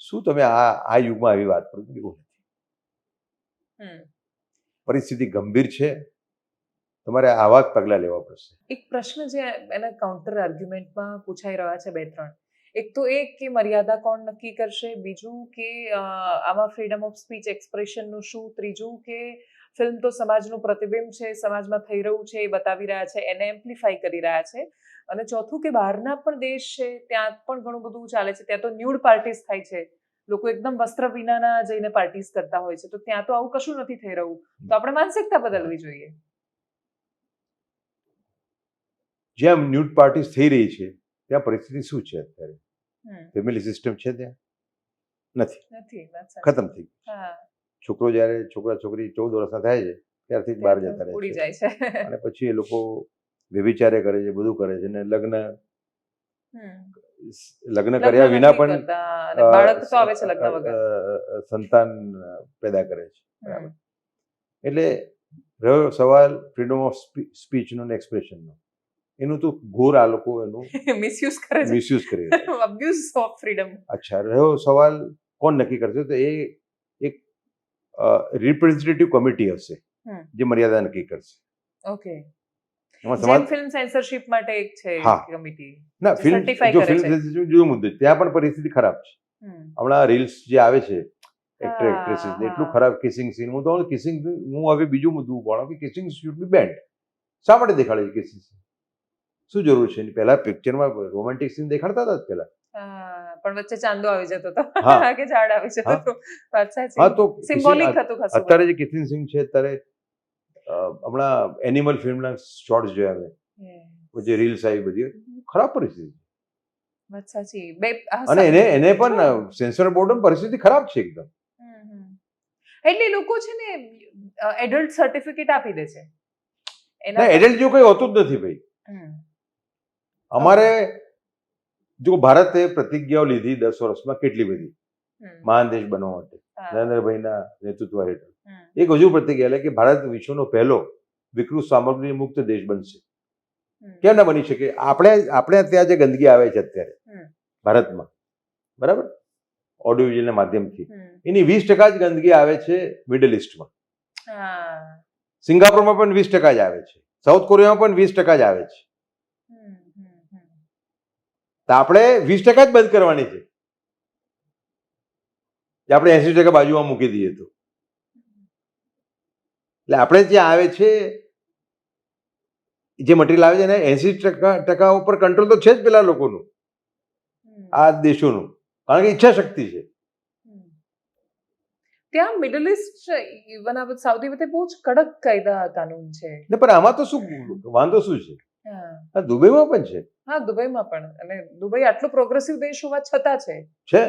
શું તમે આ યુગમાં આવી વાત કરો છો? એવું નથી. હમ. પરિસ્થિતિ ગંભીર છે. તમારે આવા જ પગલાં લેવા પડશે. એક પ્રશ્ન જે એના કાઉન્ટર આર્ગ્યુમેન્ટમાં પૂછાઈ રહ્યા છે 2-3, એક તો એ કે મર્યાદા કોણ નક્કી કરશે, બીજું કે આમાં ફ્રીડમ ઓફ સ્પીચ એક્સપ્રેશનનું શું, ત્રીજું કે ફિલ્મ તો સમાજનું પ્રતિબિંબ છે, સમાજમાં થઈ રહ્યું છે એ બતાવી રહ્યા છે, એને એમ્પ્લિફાઈ કરી રહ્યા છે, અને ચોથું કે બહારના પણ દેશ છે ત્યાં પણ ઘણું બધું ચાલે છે, ત્યાં તો ન્યૂડ પાર્ટીઝ થાય છે, લોકો એકદમ વસ્ત્ર વિનાના જઈને પાર્ટીઝ કરતા હોય છે, તો ત્યાં તો આવું કશું નથી થઈ રહ્યું, તો આપણે માનસિકતા બદલવી જોઈએ. જ્યાં ન્યૂડ પાર્ટીઝ થઈ રહી છે ત્યાં પરિસ્થિતિ શું છે અત્યારે? ફેમિલી સિસ્ટમ છે ત્યાં? નથી, નથી, વાત સાચી. ખતમ થઈ ગઈ. હા, છોકરો જ્યારે છોકરા છોકરી 14 વર્ષના થાય છે ત્યારથી જ બહાર જતા રહે ઉડી છે, જાય છે. અને પછી એ લોકો વ્યભિચારે કરે છે, બધું કરે છે, ને લગ્ન કર્યા વિના નથી પણ કરતા, અને બાળક તો આવે છે લગ્ન વગર. સંતાન પેદા કરે છે. બરાબર. એટલે રહ્યો સવાલ ફ્રીડમ ઓફ સ્પીચનો ને એક્સપ્રેશનનો, એનું તો ઘોર આ લોકો એનું મિસયુઝ કરે છે, મિસયુઝ કરી રહ્યા છે. Abuse of freedom. અચ્છા, રહ્યો સવાલ કોણ નક્કી કરશે, તો એ એક રિપ્રેઝેન્ટેટિવ કમિટી હશે જે મર્યાદા નક્કી કરશે. ઓકે. એમાં જેમ સમાજ ફિલ્મ સેન્સરશિપ માટે એક છે હા. કમિટી. ના, જે ફિલ્મ certify જો કરે ફિલ્મ છે. સેન્સરશિપ જો મુદ્દો છે, ત્યાં પણ પરિસ્થિતિ ખરાબ છે. હમણાં રીલ્સ જે આવે છે એક્ટર હા, એક્ટ્રેસીસ હા. એટલું ખરાબ કિસિંગ સીન, હું તો કિસિંગ, હું હવે બીજું મુદ્દું ઉપાડું કે કિસિંગ શુડ બી બેન્ડ. શા માટે દેખાડે છે કિસિંગ સીન? શું જરૂર છે એની? પહેલા પિક્ચરમાં રોમેન્ટિક સીન દેખાડતા હતા પહેલા. પણ વચ્ચે ચાંદો આવી જતો હતો હા. કે ઝાડ આવી જતું હા. હતું. વાત સાચી. હા, તો સિમ્બોલિક હતું ખાસું. અત્યારે જે કિસિંગ સીન છે અત્યારે હમણાં એનિમલ ફિલ્મના શોર્ટ્સ જોયા મેં, Yes. જે રીલ્સ આવી બધી, ખરાબ પરિસ્થિતિ. વાત સાચી. અને એને પણ સેન્સર બોર્ડ પરિસ્થિતિ ખરાબ છે એકદમ. એટલે લોકો છે ને એડલ્ટ સર્ટિફિકેટ આપી દે છે. ના, એડલ્ટ જો કઈ હોતું જ નથી ભાઈ. અમારે જો ભારતે પ્રતિજ્ઞાઓ લીધી 10 વર્ષમાં કેટલી બધી મહાન દેશ બનવા માટે નરેન્દ્રભાઈના નેતૃત્વ હેઠળ એક હજુ પ્રતિજ્ઞા લે કે ભારત વિશ્વનો પહેલો વિકૃત સામગ્રી મુક્ત દેશ બનશે. કેમ ના બની શકે? આપણે ત્યાં જે ગંદકી આવે છે અત્યારે ભારતમાં, બરાબર, ઓડિયો વિઝ્યુઅલના માધ્યમથી, એની 20% જ ગંદકી આવે છે મિડલ ઇસ્ટમાં. સિંગાપુરમાં પણ 20% જ આવે છે, સાઉથ કોરિયામાં પણ 20% જ આવે છે. તો આપણે 20% જ બંધ કરવાની છે, જે આપણે 80% બાજુમાં મૂકી દઈએ તો. એટલે આપણે ત્યાં આવે છે જે મટીરિયલ આવે છે ને 80% ઉપર કંટ્રોલ તો છે જ પેલા લોકોનું, આ દેશોનું, કારણ કે ઈચ્છા શક્તિ છે. ત્યાં મિડલ ઇસ્ટ ઇવન આ સાઉદી બધે બહુ જ કડક કાયદા કાનૂન છે. ને પણ આમાં તો શું વાંધો શું છે? દુબઈમાં પણ છે. હા, દુબઈમાં પણ, અને દુબઈ આટલો પ્રોગ્રેસિવ દેશ હોવા છતાં છે.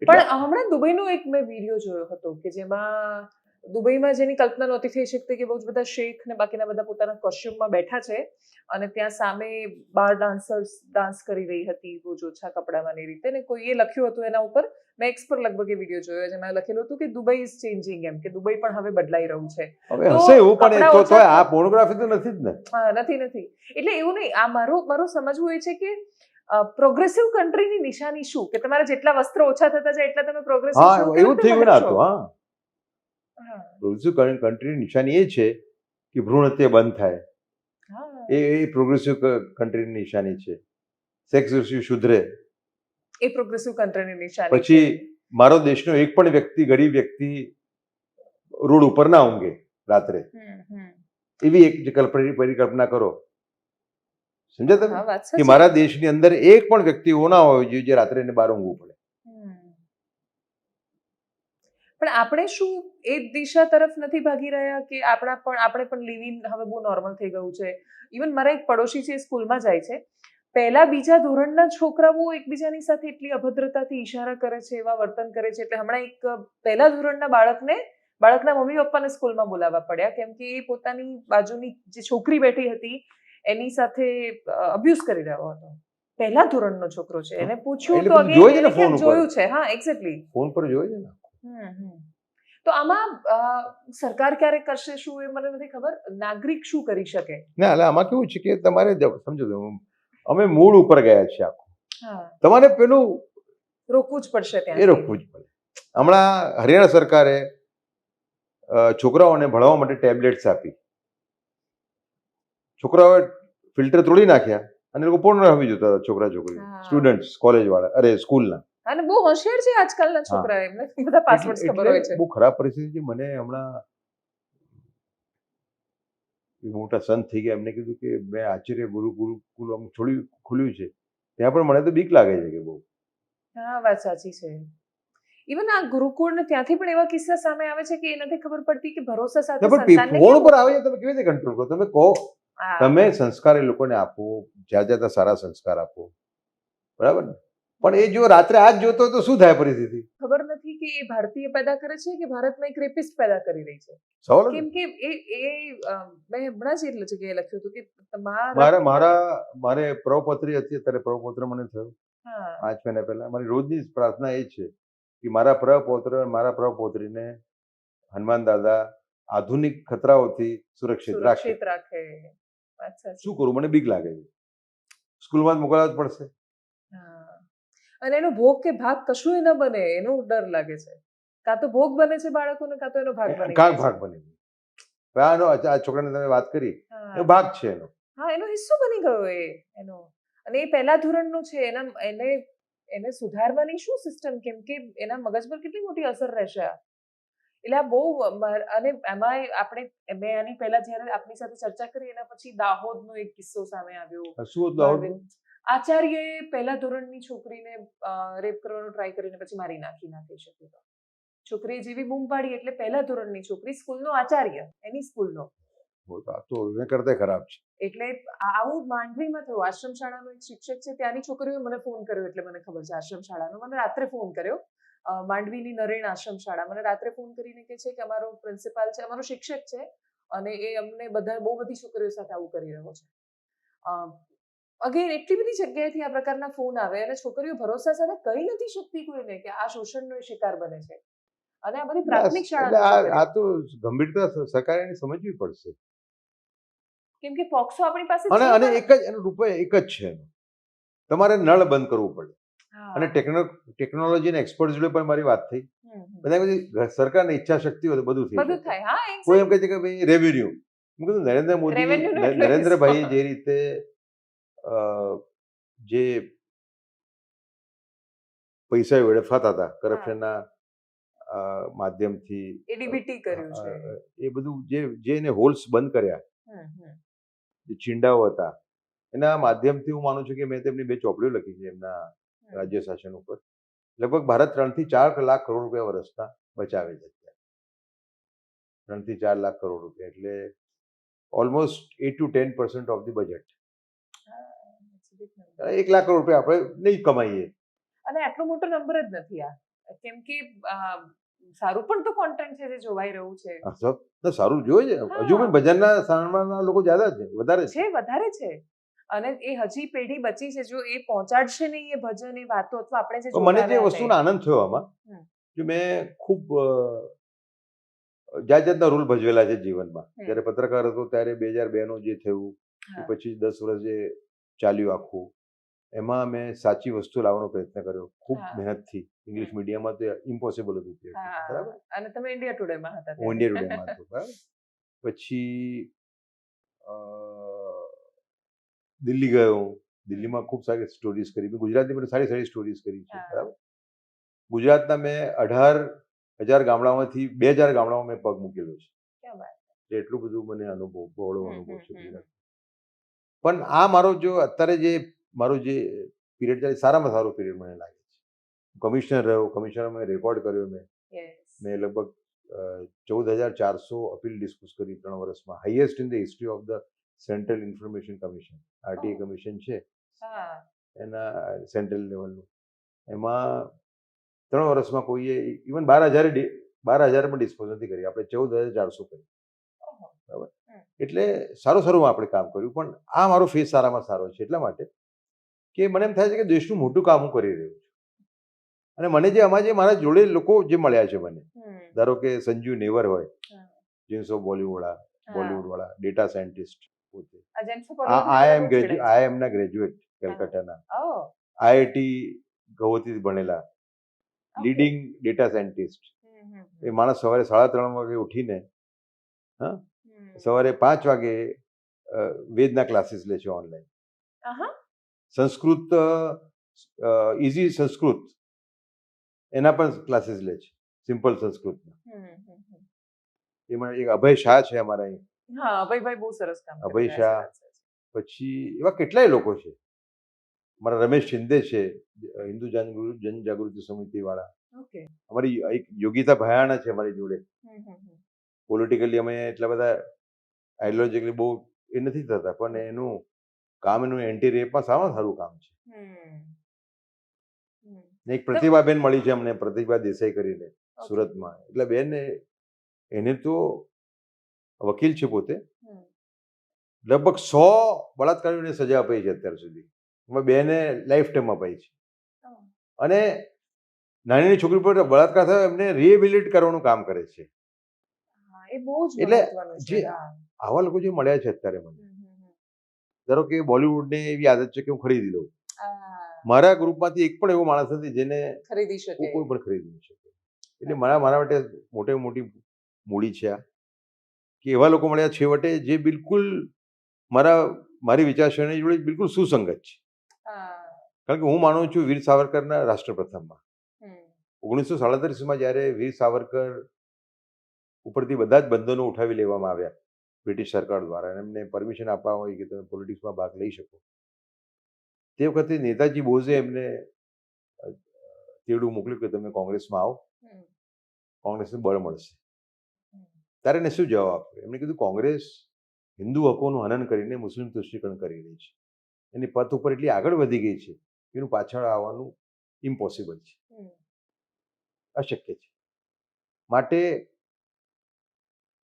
પણ હમણાં દુબઈનો એક મેં વિડીયો જોયો હતો કે જેમાં દુબઈમાં જેની કલ્પના નહોતી થઈ શકતી કે બહુ જ બધા શેખ ને બાકીના બધા પોતાના કોસ્ચ્યુમમાં બેઠા છે અને ત્યાં સામે બાર ડાન્સર્સ ડાન્સ કરી રહી હતી બહુ જ ઓછા કપડામાં એ રીતે, ને કોઈએ લખ્યું હતું એના ઉપર, મેં એક્સ પર લગભગ એ વિડીયો જોયો જેમાં લખેલું હતું કે દુબઈ ઇઝ ચેન્જિંગ, એમ કે દુબઈ પણ હવે બદલાઈ રહ્યું છે. હવે હશે એવું, પણ તો આ પોર્નોગ્રાફી તો નથી જ ને. હા, નથી. એટલે એવું નહીં, આ મારું સમજવું એ છે કે પ્રોગ્રેસિવ કન્ટ્રીની નિશાની શું, કે તમારા જેટલા વસ્ત્ર ઓછા થતા જાય એટલા તમે પ્રોગ્રેસિવ છો. હા, એવું થયું ના તો. હા, પ્રોગ્રેસિવ કન્ટ્રીની નિશાની એ છે કે ભ્રૂણ હત્યા બંધ થાય, એ પ્રોગ્રેસિવ કન્ટ્રીની નિશાની છે. સેક્સ રેશિયો સુધરે, એ પ્રોગ્રેસિવ કન્ટ્રીની નિશાની. પછી મારો દેશનો એક પણ વ્યક્તિ, ગરીબ વ્યક્તિ રોડ ઉપર ના ઊંઘે રાત્રે, એવી એક પરિકલ્પના કરો. સમજ્યા તમે? કે મારા દેશની અંદર એક પણ વ્યક્તિ એવો ના હોય જોઈએ જે રાત્રે એને બહાર ઊંઘવું પડે. પણ આપણે શું એ દિશા તરફ નથી ભાગી રહ્યા કે આપણે પણ લિવિંગ હવે બહુ નોર્મલ થઈ ગયું છે? ઇવન મારા એક પડોશી છે, સ્કૂલમાં જાય છે, પહેલા બીજા ધોરણના છોકરાઓ એકબીજાની સાથે એટલી અભદ્રતાથી ઈશારા કરે છે, એવા વર્તન કરે છે, એટલે હમણાં એક પહેલા ધોરણના બાળકના મમ્મી પપ્પાને સ્કૂલમાં બોલાવવા પડ્યા કેમ કે એ પોતાની બાજુની જે છોકરી બેઠી હતી એની સાથે અબ્યુઝ કરી રહ્યો હતો. પહેલા ધોરણનો છોકરો છે, એને પૂછ્યું તો જોયું છે. હા, એક્ઝેક્ટલી, ફોન પર જોયું છે ને. તો આમાં સરકાર ક્યારે કરશે શું એ મને નથી ખબર, નાગરિક શું કરી શકે? ના, એટલે આમાં કેવું છે કે તમારે સમજો, અમે મૂળ ઉપર ગયા છીએ આખું, તમારે પેલું રોકવું જ પડશે. ત્યાં એ રોકવું જ પડે. હમણાં હરિયાણા સરકારે છોકરાઓને ભણાવવા માટે ટેબ્લેટ્સ આપી, છોકરાઓએ ફિલ્ટર તોડી નાખ્યા અને એ લોકો પોર્નોગ્રાફી જોતા હતા, છોકરા છોકરી હા. સ્ટુડન્ટ્સ કોલેજવાળા, અરે સ્કૂલના. અને બહુ હોશિયાર છે આજકાલના છોકરા, એમને બધા પાસવર્ડ્સ ખબર હોય છે. બહુ ખરાબ પરિસ્થિતિ છે. મને હમણાં એ મોટા સંત થઈ ગયા, એમને કીધું કે મેં આચાર્ય ગુરુકુલ આમ ખુલ્યું છે, ત્યાં પણ મને તો બીક લાગે છે કે બહુ. હા, વાત સાચી છે. ઇવન આ ગુરુકુળ ને ત્યાંથી પણ એવા કિસ્સા સામે આવે છે કે એ નથી ખબર પડતી કે ભરોસા સાથે પણ સંતાનને ફોન કેમ ઉપર આવે છે, તમે કેવી રીતે કંટ્રોલ કરો? તમે કહો, હા. તમે સંસ્કાર એ લોકોને આપો, જ્યાં જ્યાં સારા સંસ્કાર આપો, બરાબર ને? પણ એ જો રાત્રે આ જ જોતો હોય તો શું થાય પરિસ્થિતિ? ખબર નથી કે એ ભારતીય પેદા કરે છે કે ભારતમાં એક રેપિસ્ટ પેદા કરી રહી છે. સવાલ જ કેમ નથી. કે મેં હમણાં જ એટલે જગ્યાએ લખ્યું હતું કે મારે પ્રવપત્રી હતી, અત્યારે પ્રવપૌત્ર મને થયો હા 5 મહિના પહેલા. મારી રોજની પ્રાર્થના એ છે કે મારા પ્રપૌત્ર અને મારા પ્રપૌત્રીને હનુમાન દાદા આધુનિક ખતરાઓથી સુરક્ષિત રાખે. સુરક્ષિત રાખે. વાત સાચી. શું કરું? મને બીક લાગે છે. સ્કૂલમાં જ મોકલવા જ પડશે. હા. અને એનો ભોગ કે ભાગ કશું ન બને એનો ડર લાગે છે. કાં તો ભોગ બને છે બાળકોને, કાં તો એનો ભાગ બની જાય છે. ભાગ બને. હવે આ છોકરાને તમે વાત કરી, હા. એનો ભાગ છે એનો. હા, એનો હિસ્સો બની ગયો એનો. અને એ પહેલા ધોરણનું છે, એને સુધારવાની શું સિસ્ટમ, કેમ કે એના મગજ પર કેટલી મોટી અસર રહેશે આ. એટલે આ બહુ અને એમાંય મેં આની પહેલા જ્યારે આપની સાથે ચર્ચા કરી એના પછી દાહોદનો એક કિસ્સો સામે આવ્યો. શું હતું દાહોદનું? આચાર્યએ પહેલા ધોરણની છોકરીને રેપ કરવાનો ટ્રાય કરીને પછી મારી નાખી શક્યો હતો. છોકરીએ જેવી બૂમ પાડી એટલે પહેલા ધોરણની છોકરી, સ્કૂલનો આચાર્ય, એની સ્કૂલનો. આ તો એને કરતા ખરાબ છે. એટલે આવું માંડવીમાં થયું. આશ્રમ શાળાનો એક શિક્ષક છે, ત્યાંની છોકરીઓએ મને ફોન કર્યો એટલે મને ખબર છે. આશ્રમ શાળાનો મને રાત્રે ફોન કર્યો, માંડવીની નરેણ આશ્રમ શાળા. મને રાત્રે ફોન કરીને કહે છે કે અમારો પ્રિન્સિપાલ છે, અમારો શિક્ષક છે, અને એ અમને બહુ બધી છોકરીઓ સાથે આવું કરી રહ્યો છે. અગેન એટલી બધી જગ્યાએથી આ પ્રકારના ફોન આવે અને છોકરીઓ ભરોસા સાથે કહી નથી શકતી કોઈને કે આ શોષણનો શિકાર બને છે. અને આ બધી પ્રાથમિક શાળાની આ તો ગંભીરતા સરકારે એની સમજવી પડશે. કેમ કે પોક્સો આપણી પાસે અને છે. એક જ એનો રૂપિયો એક જ છે એનો. તમારે નળ બંધ કરવું પડે. અને ટેકનોલોજીના એક્સપર્ટ જોડે પણ મારી વાત થઈ. બધા સરકારની ઈચ્છા શક્તિ હોય તો બધું થઈ બધું શકે. થાય. હા, કોઈ એમ કહે છે કે ભાઈ રેવન્યુ. મેં કીધું નરેન્દ્રભાઈ જે રીતે જે પૈસા વેડફાતા હતા કરપ્શનના માધ્યમથી, એડીબીટી કર્યું છે. એ બધું જે એને હોલ્સ બંધ કર્યા, જે છીંડાઓ હતા, એના માધ્યમથી હું માનું છું કે મેં તેમની 2 ચોપડીઓ લખી છે એમના રાજ્ય શાસન ઉપર. લગભગ ભારત 3 થી 4 લાખ કરોડ રૂપિયા વર્ષના બચાવે છે. 3 થી 4 લાખ કરોડ રૂપિયા એટલે almost 8 to 10% of the budget. 1 lakh crore રૂપિયા આપણે નહીં કમાઈએ. અને આટલો મોટો નંબર જ નથી આ. કેમ કે સારું પણ તો કોન્ટેન્ટ છે જે જોવાઈ રહ્યું છે. સારું જોઈએ છે. હજુ પણ ભજનના સાંભળવાના લોકો વધારે છે. અને એ હજી પેઢી બચી છે, જો એ પહોંચાડશે નહીં એ ભજન, એ વાતો, અથવા આપણે જે મને જે વસ્તુનો આનંદ થયો આમાં કે મેં ખૂબ જાતના રોલ ભજવેલા છે જીવનમાં. જ્યારે પત્રકાર હતો ત્યારે 2002નું જે થયું, પછી 10 વર્ષ જે ચાલ્યું આખું, એમાં મેં સાચી વસ્તુ લાવવાનો પ્રયત્ન કર્યો ખૂબ મહેનતથી. ઇંગ્લિશ મીડિયમમાં તો ઇમ્પોસિબલ હતું તે, બરાબર. અને તમે ઇન્ડિયા ટુડેમાં હતા. હું ઇન્ડિયા ટુડેમાં હતો, બરાબર. પછી દિલ્હી ગયો. દિલ્હીમાં ખૂબ સારી સ્ટોરીઝ કરી. મેં ગુજરાતની પણ સારી સારી સ્ટોરીઝ કરી છે, બરાબર. ગુજરાતના મેં 18,000 ગામડામાંથી 2,000 ગામડામાં મેં પગ મૂકેલો છે. એટલું બધું મને બહોળો અનુભવ છે ગુજરાત. પણ આ અત્યારે જે મારો જે પીરિયડ ચાલે, સારામાં સારો પીરિયડ મને લાગે છે. કમિશનર રહ્યો, કમિશનરમાં રેકોર્ડ કર્યો મેં લગભગ 14,400 અપીલ ડિસ્પોઝ કરી 3 વર્ષમાં. Highest in the history of the central information commission, RTA commission છે એના સેન્ટ્રલ લેવલનું. એમાં 3 વર્ષમાં કોઈએ ઇવન 12,000 પણ ડિસ્પોઝ નથી કરી. આપણે 14,400 કરી, બરાબર. એટલે સારું આપણે કામ કર્યું. પણ આ મારો ફેસ સારામાં સારો છે એટલા માટે કે મને એમ થાય છે કે દેશનું મોટું કામ હું કરી રહ્યો છું. અને મને જે મારા જોડે લોકો જે મળ્યા છે મને, ધારો કે સંજીવ નેવર હોય, જેમ્સ ઓફ બોલિવૂડવાળા ડેટા સાયન્ટિસ્ટ પોતે, IIMના ગ્રેજ્યુએટ કલકત્તાના, IIT ગૌહતીથી ભણેલા લીડિંગ ડેટા સાયન્ટિસ્ટ. એ માણસ સવારે 3:30 વાગે ઉઠીને સવારે 5 વાગે વેદના ક્લાસીસ લે છે ઓનલાઈન. આહા. સંસ્કૃત ઇઝી સંસ્કૃત એના પણ ક્લાસીસ લે છે, સિમ્પલ સંસ્કૃતના. એમાં એક અભય શાહ છે અમારા અહીં. હા, અભયભાઈ બહુ સરસ કામ કરી અભય રહ્યા શાહ. છે. પછી એવા કેટલાય લોકો છે. અમારા રમેશ શિંદે છે, હિન્દુ જનજાગૃતિ સમિતિ વાળા. ઓકે. અમારી એક યોગિતા ભયાણા છે અમારી જોડે. પોલિટિકલી અમે એટલા બધા આઈડિયોલોજીકલી બહુ એ નથી થતા, પણ એનું કામ, એનું એન્ટી રેપમાં સારામાં સારું કામ છે. ને એક પ્રતિભાબેન મળી છે અમને, પ્રતિભા દેસાઈ કરીને સુરતમાં. એટલે બેન એને તો વકીલ છે પોતે, લગભગ 100 બળાત્કારીઓને સજા અપાઈ છે અત્યાર સુધી. એમાં બેને લાઈફ ટાઈમ અપાઈ છે. અને નાની નાની છોકરી પર બળાત્કાર થયો એમને રિહેબિલિટ કરવાનું કામ કરે છે. એ બહુ જ એટલે મહત્વનું છે. જે આવા લોકો જે મળ્યા છે અત્યારે મને, ધારો કે બોલિવૂડને એવી આદત છે કે હું ખરીદી લઉં. મારા ગ્રુપમાંથી એક પણ એવો માણસ નથી જેને ખરીદી શકે. કોઈ પણ ખરીદી ન શકે. એટલે મારા માટે મોટે મોટી મૂડી છે આ, કે એવા લોકો મળ્યા છેવટે જે બિલકુલ મારી વિચારસરણી જોડે બિલકુલ સુસંગત છે. કારણ કે હું માનું છું વીર સાવરકરના રાષ્ટ્રપ્રથમમાં. 1937માં જ્યારે વીર સાવરકર ઉપરથી બધા જ બંધનો ઉઠાવી લેવામાં આવ્યા બ્રિટિશ સરકાર દ્વારા, અને એમને પરમિશન આપવામાં આવી કે તમે પોલિટિક્સમાં ભાગ લઈ શકો. તે વખતે નેતાજી બોઝે એમને તેડું મોકલ્યું કે તમે કોંગ્રેસમાં આવો, કોંગ્રેસને બળ મળશે. ત્યારે એને શું જવાબ આપ્યો? એમણે કીધું કોંગ્રેસ હિન્દુ હકોનું હનન કરીને મુસ્લિમ તુષ્ટિકરણ કરી રહી છે. એની પથ ઉપર એટલી આગળ વધી ગઈ છે એનું પાછળ આવવાનું ઇમ્પોસિબલ છે, અશક્ય છે. માટે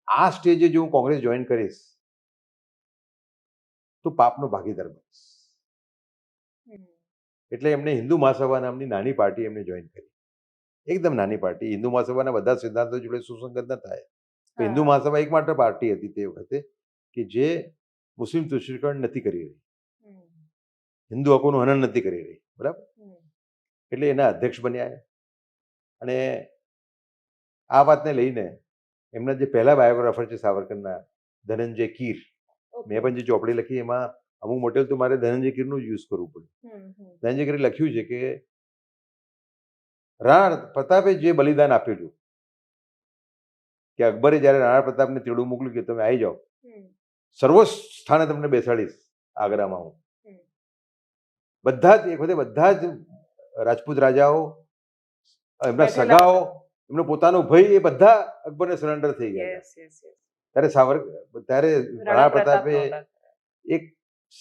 આ સ્ટેજે જો હું કોંગ્રેસ જોઈન કરીશ તો પાપનો ભાગીદાર બનીશ. એટલે એમને હિન્દુ મહાસભા નામની નાની પાર્ટી એમને જોઈન કરી. એકદમ નાની પાર્ટી. હિન્દુ મહાસભાના બધા સિદ્ધાંતો જોડે સુસંગત ન થાય. હિન્દુ મહાસભા એકમાત્ર પાર્ટી હતી તે વખતે કે જે મુસ્લિમ તુષ્ટિકરણ નથી કરી રહી, હિન્દુ હકોનું હનન નથી કરી રહી. બરાબર. એટલે એના અધ્યક્ષ બન્યા. અને આ વાતને લઈને એમના જે પહેલા બાયોગ્રાફર છે સાવરકરના, ધનંજય કીર, મેં પણ જે ચોપડી લખી એમાં અમુક મોટેલ તો મારે ધનંજય કીરનું જ યુઝ કરવું પડ્યું. ધનંજય કીરે લખ્યું છે કે રાણા પ્રતાપે જે બલિદાન આપેલું, કે અકબરે જ્યારે રાણા પ્રતાપને તેડું મોકલ્યું કે તમે આવી જાઓ, સર્વોચ્ચ સ્થાને તમને બેસાડીશ આગ્રામાં હું. બધા જ એક વખતે બધા જ રાજપૂત રાજાઓ, એમના સગાઓ, એમનો પોતાનો ભાઈ, એ બધા અકબરને સરેન્ડર થઈ ગયા. ત્યારે રાણા પ્રતાપે એક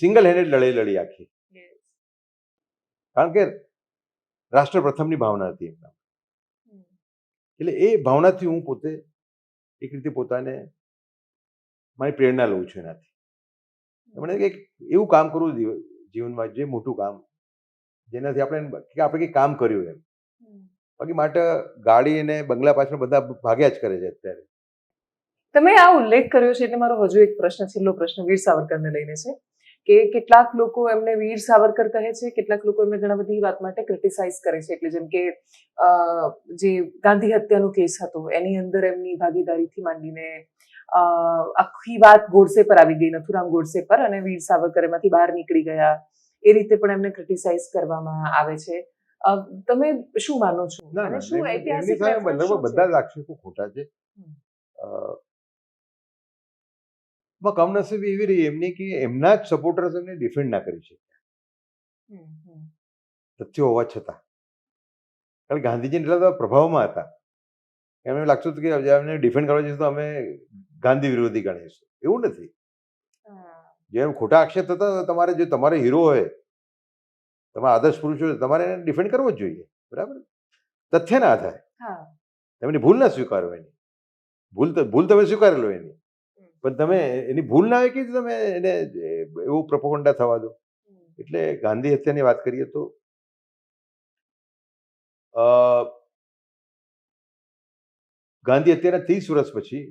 સિંગલ હેન્ડેડ લડાઈ લડી આખી. કારણ કે રાષ્ટ્ર પ્રથમની ભાવના હતી એમના. એટલે એ ભાવનાથી હું પોતે એક રીતે પોતાને મારી પ્રેરણા લઉં છું એનાથી. એમણે એક એવું કામ કરવું જીવનમાં, જે મોટું કામ, જેનાથી આપણે કંઈક કામ કર્યું એમ. બાકી માટે ગાડી અને બંગલા પાછળ બધા ભાગ્યા જ કરે છે અત્યારે. તમે આ ઉલ્લેખ કર્યો છે એટલે મારો હજુ એક પ્રશ્ન, છેલ્લો પ્રશ્ન વીર સાવરકરને લઈને છે કે કેટલાક લોકો એમને વીર સાવરકર કહે છે, કેટલાક લોકો એમને ઘણા બધી વાત માટે ક્રિટિસાઇઝ કરે છે. એટલે જેમ કે જે ગાંધી હત્યાનો કેસ હતો એની અંદર એમની ભાગીદારીથી માંડીને આખી વાત ગોડસે પર આવી ગઈ, નથુરામ ગોડસે પર, અને વીર સાવરકર એમાંથી બહાર નીકળી ગયા. એ રીતે પણ એમને ક્રિટિસાઇઝ કરવામાં આવે છે. તમે શું માનો છો? અને શું ઐતિહાસિક બધા જ આક્ષેપો ખોટા છે. કમનસીબી એવી રહી એમની કે એમના જ સપોર્ટર્સ એમને ડિફેન્ડ ના કરી શક્યા, તથ્યો હોવા છતાં. કારણ કે ગાંધીજી એટલા બધા પ્રભાવમાં હતા, એમને લાગતું હતું કે એમને ડિફેન્ડ કરવા જઈશું તો અમે ગાંધી વિરોધી ગણીશું. એવું નથી. જેમ ખોટા આક્ષેપ થતા તમારે જે તમારો હીરો હોય, તમારા આદર્શ પુરુષ હોય, તમારે એને ડિફેન્ડ કરવો જ જોઈએ. બરાબર. તથ્યના આધારે. એમની ભૂલ ના સ્વીકારો, એની ભૂલ તમે સ્વીકારી લો એની, પણ તમે એની ભૂલ ના હોય કે તમે એને એવું પ્રોપોગન્ડા થવા દો. એટલે ગાંધી હત્યાની વાત કરીએ તો ગાંધી હત્યાના 30 વર્ષ પછી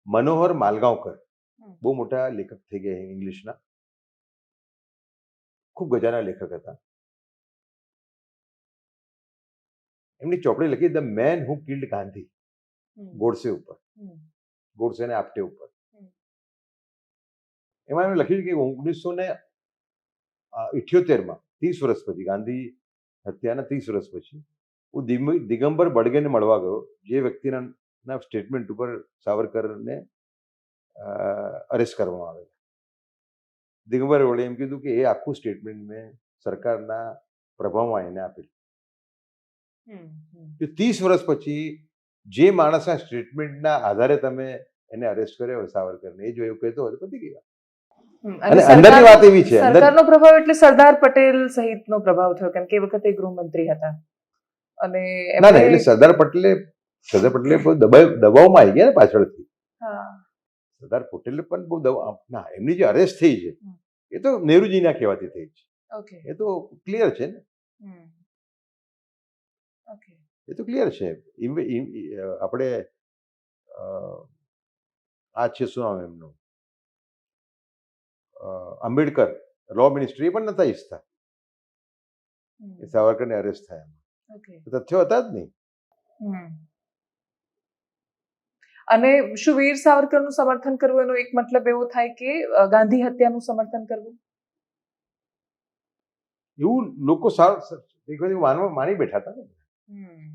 મનોહર માલગાંવકર, બહુ મોટા લેખક થઈ ગયા ઇંગ્લિશના, ખૂબ ગજાના લેખક હતા. એમની ચોપડી લખી the main who killed Gandhi, Godse ઉપર, ગોડસે અને આપ્ટે ઉપર. એમાં એમણે લખ્યું છે કે 1978માં 30 વર્ષ પછી, ગાંધી હત્યાના 30 વર્ષ પછી હું દિગંબર બડગેને મળવા ગયો, જે વ્યક્તિના સ્ટેટમેન્ટ ઉપર સાવરકરને અરેસ્ટ કરવામાં આવેલા. દિગંબર વડે એમ કીધું કે એ આખું સ્ટેટમેન્ટ મેં સરકારના પ્રભાવમાં એને આપેલું. કે 30 વર્ષ પછી જે માણસના સ્ટેટમેન્ટના આધારે તમે એને અરેસ્ટ કર્યો સાવરકરને, એ જો એવું કહેતો હોય તો પતી ગયા. અને અંદરની વાત એવી છે, સરકારનો પ્રભાવ એટલે સરદાર પટેલ સહિતનો પ્રભાવ થયો, કેમ કે એ વખતે ગૃહમંત્રી હતા. અને ના એટલે સરદાર પટેલે દબાવમાં આવી ગયા ને પાછળથી. સરદાર પટેલે પણ બહુ ના, એમની જે અરેસ્ટ થઈ છે એ તો નેહરુજીના કહેવાથી થઈ છે. એ તો ક્લિયર છે ને, એ તો ક્લિયર છે. આપણે આ છે શું નામ એમનું, આંબેડકર, લો મિનિસ્ટ્રી પણ નતા ઈચ્છતા એ સાવરકરને અરેસ્ટ થયા. તથ્યો હતા જ નહીં. અને શું વીર સાવરકરનું સમર્થન કરવું એનો એક મતલબ એવો થાય કે ગાંધી હત્યાનું સમર્થન કરવું? એવું લોકો માની બેઠા હતા ને.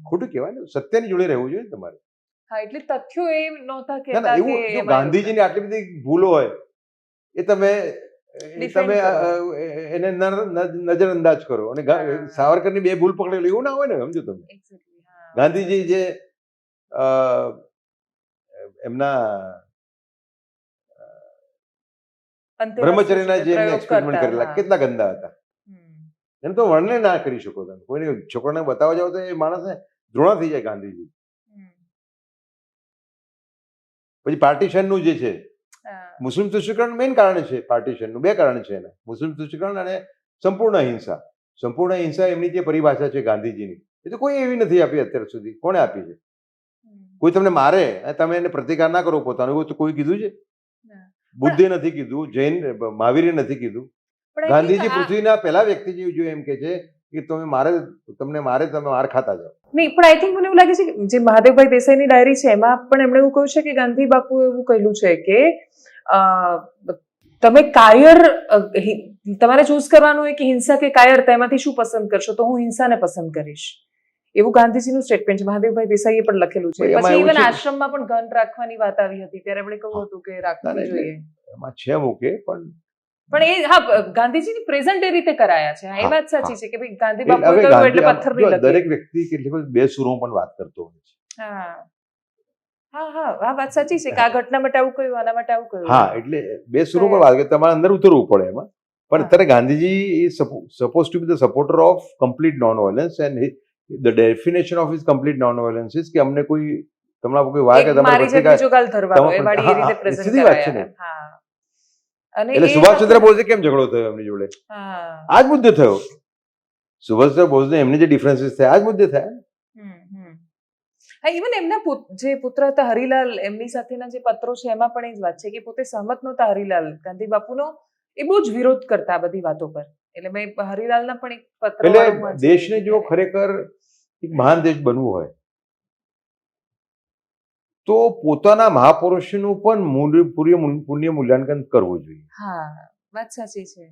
ખોટું કહેવાય ને, સત્યની જોડે રહેવું જોઈએ તમારે. હા, એટલે તથ્યો એ નહોતા કહેતા કે ગાંધીજીની આટલી બધી ભૂલો હોય એ તમે એને નજરઅંદાજ કરો અને સાવરકરની 2 ભૂલ પકડેલી, એવું ના હોય ને. સમજો તમે, ગાંધીજી જે એમના બ્રહ્મચર્યના જે એક્સપેરિમેન્ટ કરેલા કેટલા ગંદા હતા, એને તો વર્ણન ના કરી શકો તમે. કોઈને છોકરાને બતાવવા જાવ તો એ માણસને ધૃણા થઈ જાય. ગાંધીજી પછી પાર્ટીશનનું જે છે, મુસ્લિમ તુષ્ટિકરણ મેઇન કારણ છે. પાર્ટીશનનું 2 કારણ છે એના, મુસ્લિમ તુષ્ટિકરણ અને સંપૂર્ણ અહિંસા. સંપૂર્ણ અહિંસા એમની જે પરિભાષા છે ગાંધીજીની, એ તો કોઈ એવી નથી આપી અત્યાર સુધી. કોણે આપી છે? કોઈ તમને મારે તમે એને પ્રતિકાર ના કરો પોતાનો, એવું તો કોઈ કીધું છે? બુદ્ધે નથી કીધું, જૈન મહાવીરે નથી કીધું. ગાંધીજી પૃથ્વીના પહેલા વ્યક્તિ જો એમ કે છે કે તમે તમને મારે તમે માર ખાતા જાઓ. નહીં, પણ આઈ થિંક મને એવું લાગે છે કે જે મહાદેવભાઈ દેસાઈની ડાયરી છે એમાં પણ એમણે એવું કહ્યું છે કે ગાંધી બાપુ એવું કહેલું છે કે તમે કાયર, તમારે ચૂઝ કરવાનું હોય કે હિંસા કે કાયરતા, એમાંથી શું પસંદ કરશો? તો હું હિંસાને પસંદ કરીશ. એવું ગાંધીજીનું સ્ટેટમેન્ટ છે. મહાદેવભાઈ દેસાઈએ પણ લખેલું છે. પછી ઇવન આશ્રમમાં પણ ગન રાખવાની વાત આવી હતી ત્યારે એમણે કહ્યું હતું કે રાખવું જોઈએ. એમાં છે મૂકે પણ એ ગાંધીજીની પ્રેઝન્ટ એ રીતે કરાયા છે. એ વાત સાચી છે કે ભાઈ ગાંધી બાપુએ કહ્યું એટલે પથ્થર નહીં લગે. દરેક વ્યક્તિ કેટલીક વખત 2 સુરોમાં પણ વાત કરતો હોય છે. હા, વાત સાચી છે કે આ ઘટના માટે આવું કહ્યું, આના માટે આવું કહ્યું. હા, એટલે 2 સુરો પર વાત કરે, તમારે અંદર ઉતરવું પડે એમાં. પણ અત્યારે Gandhiji is suppose two B the supporter of complete non violence, and the definition of his complete non violence is કે અમને કોઈ તમારા કોઈ વાય કે તમારા પ્રતિકાર ધરવાનો એ વાળી એ રીતે પ્રેઝન્ટ કરાયા. એટલે સુભાષચંદ્ર બોઝે કેમ ઝઘડો થયો એમની જોડે? આ જ મુદ્દે થયો. સુભાષચંદ્ર બોઝને એમની જે ડિફરન્સીસ થયા આ જ મુદ્દે થયા. ઇવન એમના જે પુત્ર હતા હરિલાલ, એમની સાથેના જે પત્રો છે એમાં પણ એ જ વાત છે કે પોતે સહમત નહોતા હરિલાલ ગાંધી બાપુનો. એ બહુ જ વિરોધ કરતા બધી વાતો પર. એટલે મેં હરિલાલના પણ એક પત્ર, એટલે દેશને જો ખરેખર એક મહાન દેશ બનવું હોય તો પોતાના મહાપુરુષનું પણ પુણ્ય મૂલ્યાંકન કરવું જોઈએ. હા, વાત સાચી છે.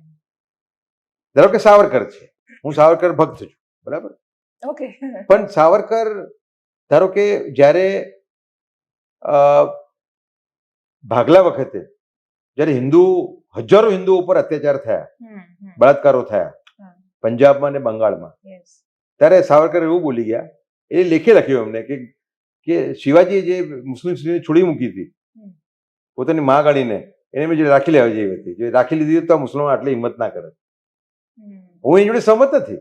ધારો કે સાવરકર છે, હું સાવરકર ભક્ત છું, બરાબર? ઓકે. પણ સાવરકર ધારો કે જ્યારે ભાગલા વખતે જ્યારે હજારો હિન્દુઓ ઉપર અત્યાચાર થયા, બળાત્કારો થયા પંજાબમાં અને બંગાળમાં, ત્યારે સાવરકર એવું બોલી ગયા, એ લેખે લખ્યું એમને કે શિવાજીએ જે મુસ્લિમ સ્ત્રીને છોડી મૂકી હતી પોતાની માં ગણીને, એને મેં જે રાખી લેવા જેવી હતી, જો રાખી લીધી તો મુસલમાન આટલી હિંમત ના કરે. હું એની જોડે સહમત નથી.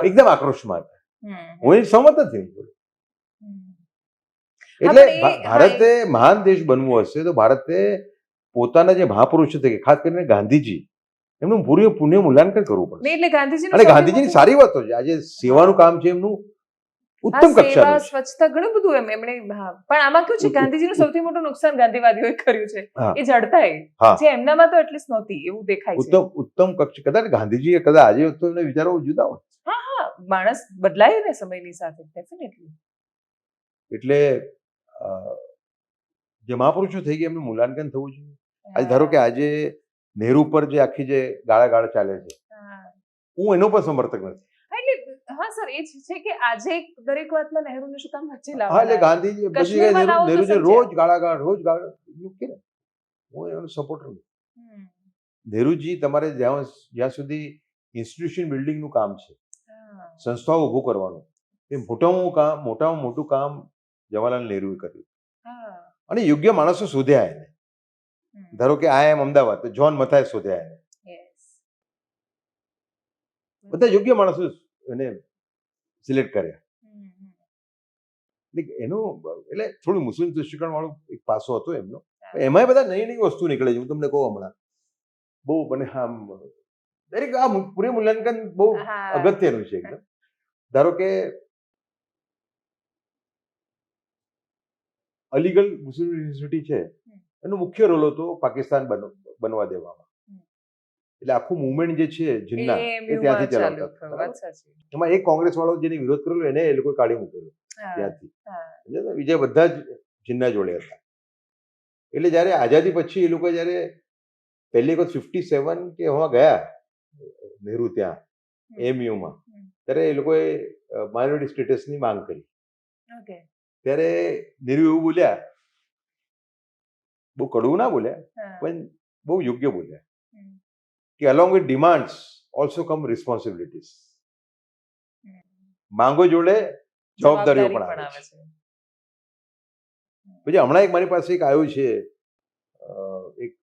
એકદમ આક્રોશમાં હતા. હું એની સહમત નથી. એટલે ભારતે મહાન દેશ બનવું હશે તો ભારતે પોતાના જે મહાપુરુષો છે, ખાસ કરીને ગાંધીજી, એમનું પુણ્ય મૂલ્યાંકન કરવું પડશે. એટલે ગાંધીજીની સારી વાતો છે. આજે સેવાનું કામ છે એમનું ઉત્તમ કક્ષાનું, સ્વચ્છતા, ઘણું બધું એમણે. પણ આમાં કેવું છે, ગાંધીજીનું સૌથી મોટું નુકસાન ગાંધીવાદીઓએ કર્યું છે એ જડતાએ, જે એમનામાં તો એટલીસ્ટ નહોતી એવું દેખાય છે. ઉત્તમ કક્ષ. કદાચ ગાંધીજીએ કદાચ આજે તો એમને વિચારો જુદા હોય. હા, માણસ બદલાય ને સમયની સાથે, ડેફિનેટલી. એટલે જે મહાપુરુષો થઈ ગયા એમનું મૂલ્યાંકન થવું જોઈએ. આજે ધારો કે આજે નહેરુ પર જે આખી જે ગાળા ચાલે છે, હા. હું એનો પણ સમર્થક નથી. એટલે હા સર, એ જ છે કે આજે દરેક વાતમાં નહેરુને શું કામ વચ્ચે હા, એટલે લાવવાના? ગાંધીજી પછી કાશ્મીરમાં લાવો તો નહેરુજી સમજ્યા. રોજ ગાળા મૂકે ને, હું એનો સપોર્ટર નથી. હમ. નહેરુજી તમારે જ્યાં સુધી ઇન્સ્ટિટ્યુશન બિલ્ડિંગનું કામ છે, હા. સંસ્થાઓ ઊભું કરવાનું, એ મોટામાં મોટું કામ જવાહરલાલ નહેરુએ કર્યું. હા. અને યોગ્ય માણસો શોધ્યા એને. હમ. ધારો કે IIM અમદાવાદ તો જોન મથાએ શોધ્યા એને. Yes. બધા યોગ્ય માણસો એને સિલેક્ટ કર્યા. હમ, હમ. એટલે થોડું મુસ્લિમ દૃષ્ટિકોણ વાળો એક પાસો હતો એમનો. હા. એમાંય બધા નવી વસ્તુ નીકળે છે. હું તમને કહું હમણાં બહુ મને આમ દરેક આ પૂરી મૂલ્યાંકન બહુ હા. અગત્યનું છે એકદમ. ધારો કે અલીગઢ મુસ્લિમ યુનિવર્સિટી છે, એનો મુખ્ય રોલ હતો પાકિસ્તાન બનવા દેવામાં. એટલે આખું મુવમેન્ટ જે છે જિન્ના, એ ત્યાંથી ચલાવતા હતા. વાત સાચી. એમાં એક કોંગ્રેસ વાળો જેને વિરોધ કરેલો એને એ લોકો કાઢી મૂકેલો હા. ત્યાંથી. હા. બીજા બધા જ જિન્ના જોડે હતા. એટલે જ્યારે આઝાદી પછી એ લોકો જ્યારે પહેલી વખત 57 કે એમાં ગયા નહેરુ ત્યાં AMU-માં, ત્યારે એ લોકોએ માઇનોરિટી સ્ટેટસની માંગ કરી. ઓકે. ત્યારે નહેરુ એવું બોલ્યા, બહુ કડવું ના બોલ્યા, હા. પણ બહુ યોગ્ય બોલ્યા હમ. કે along with demands also come responsibilities. માંગો જોડે જવાબદારીઓ પણ આવે છે. પછી હમણાં એક મારી પાસે એક આવ્યું છે, એક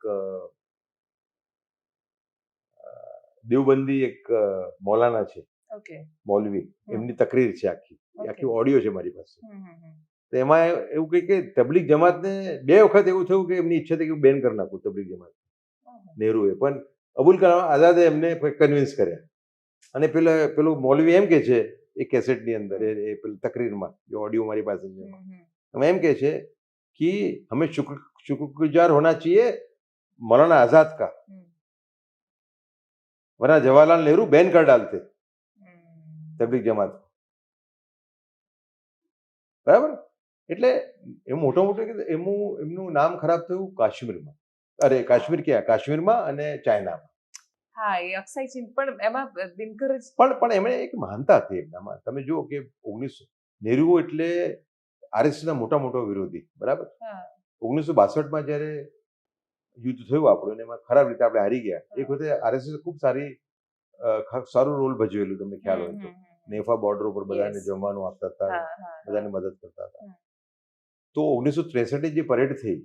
દેવબંધી એક મૌલાના છે, ઓકે. મૌલવી, એમની તકરીર છે આખી ઓકે. આખી ઓડિયો છે મારી પાસે. હમ, હમ, હમ. તો એમાં એવું કહે કે તબલીગ જમાતને 2 વખત એવું થયું કે એમની ઈચ્છા હતી કે બેન કરી નાખું તબલીગ જમાત ઓહો. નહેરુએ, પણ અબુલ કલામ આઝાદે એમને કન્વિન્સ કર્યા. અને પેલું મૌલવી એમ કે છે એ કેસેટની અંદર, એ પેલી તકરીરમાં જે ઓડિયો મારી પાસે છે, હમ, હમ. એમાં એમ કે છે कि हमें शुक्रगुजार होना चाहिए मौलाना आजाद का, वरना जवाहरलाल नेहरू बैन कर डालते तबलीग जमात को. બરાબર? એટલે એ મોટું એમનું નામ ખરાબ થયું કાશ્મીરમાં. અરે કાશ્મીર ક્યાં? કાશ્મીરમાં અને ચાઇનામાં. હા, એ અક્ષય ચીન પણ એમાં દિનકર જ પણ એમણે એક માનતા હતી એમનામાં. તમે જુઓ કે 1900 નહેરુ એટલે RSSના મોટા વિરોધી. બરાબર? 1962માં જ્યારે યુદ્ધ થયું આપણું, એમાં ખરાબ રીતે આપણે હારી ગયા. એક વખતે RSS ખૂબ સારું રોલ ભજવેલું, તમને ખ્યાલ હોય તો. નેફા બોર્ડર ઉપર બધાને જમવાનું આપતા હતા, બધાને મદદ કરતા હતા. તો 1963 જે પરેડ થઈ,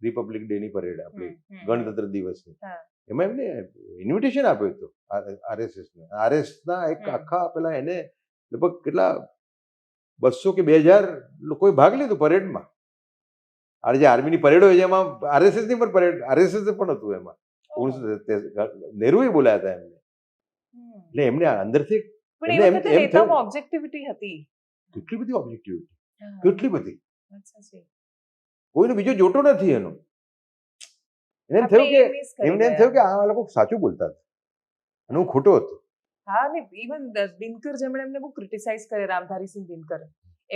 રિપબ્લિક ડેની પરેડ, આપણી ગણતંત્ર દિવસની, એમાં એમને ઇન્વિટેશન આપ્યું હતું RSSને. RSSના એક આખા પેલા એને લગભગ કેટલા 200 કે 2000 લોકોએ ભાગ લીધો પરેડમાં. આ જે આર્મીની પરેડ હોય છે એમાં RSSની પણ પરેડ, RSS પણ હતું એમાં. 1963 નહેરુએ બોલાયા હતા એમને. એટલે એમને અંદરથી ઓબ્જેક્ટિવિટી હતી. કેટલી બધી ઓબ્જેક્ટિવિટી, કેટલી બધી. કોઈનો બીજો જોટો નથી એનો. એમને એમ થયું કે આ લોકો સાચું બોલતા હતા અને હું ખોટો હતો. હા, ને ઇવન દિનકર જેમણે એમને બહુ ક્રિટિસાઇઝ કરે, રામધારીસિંહ દિનકર,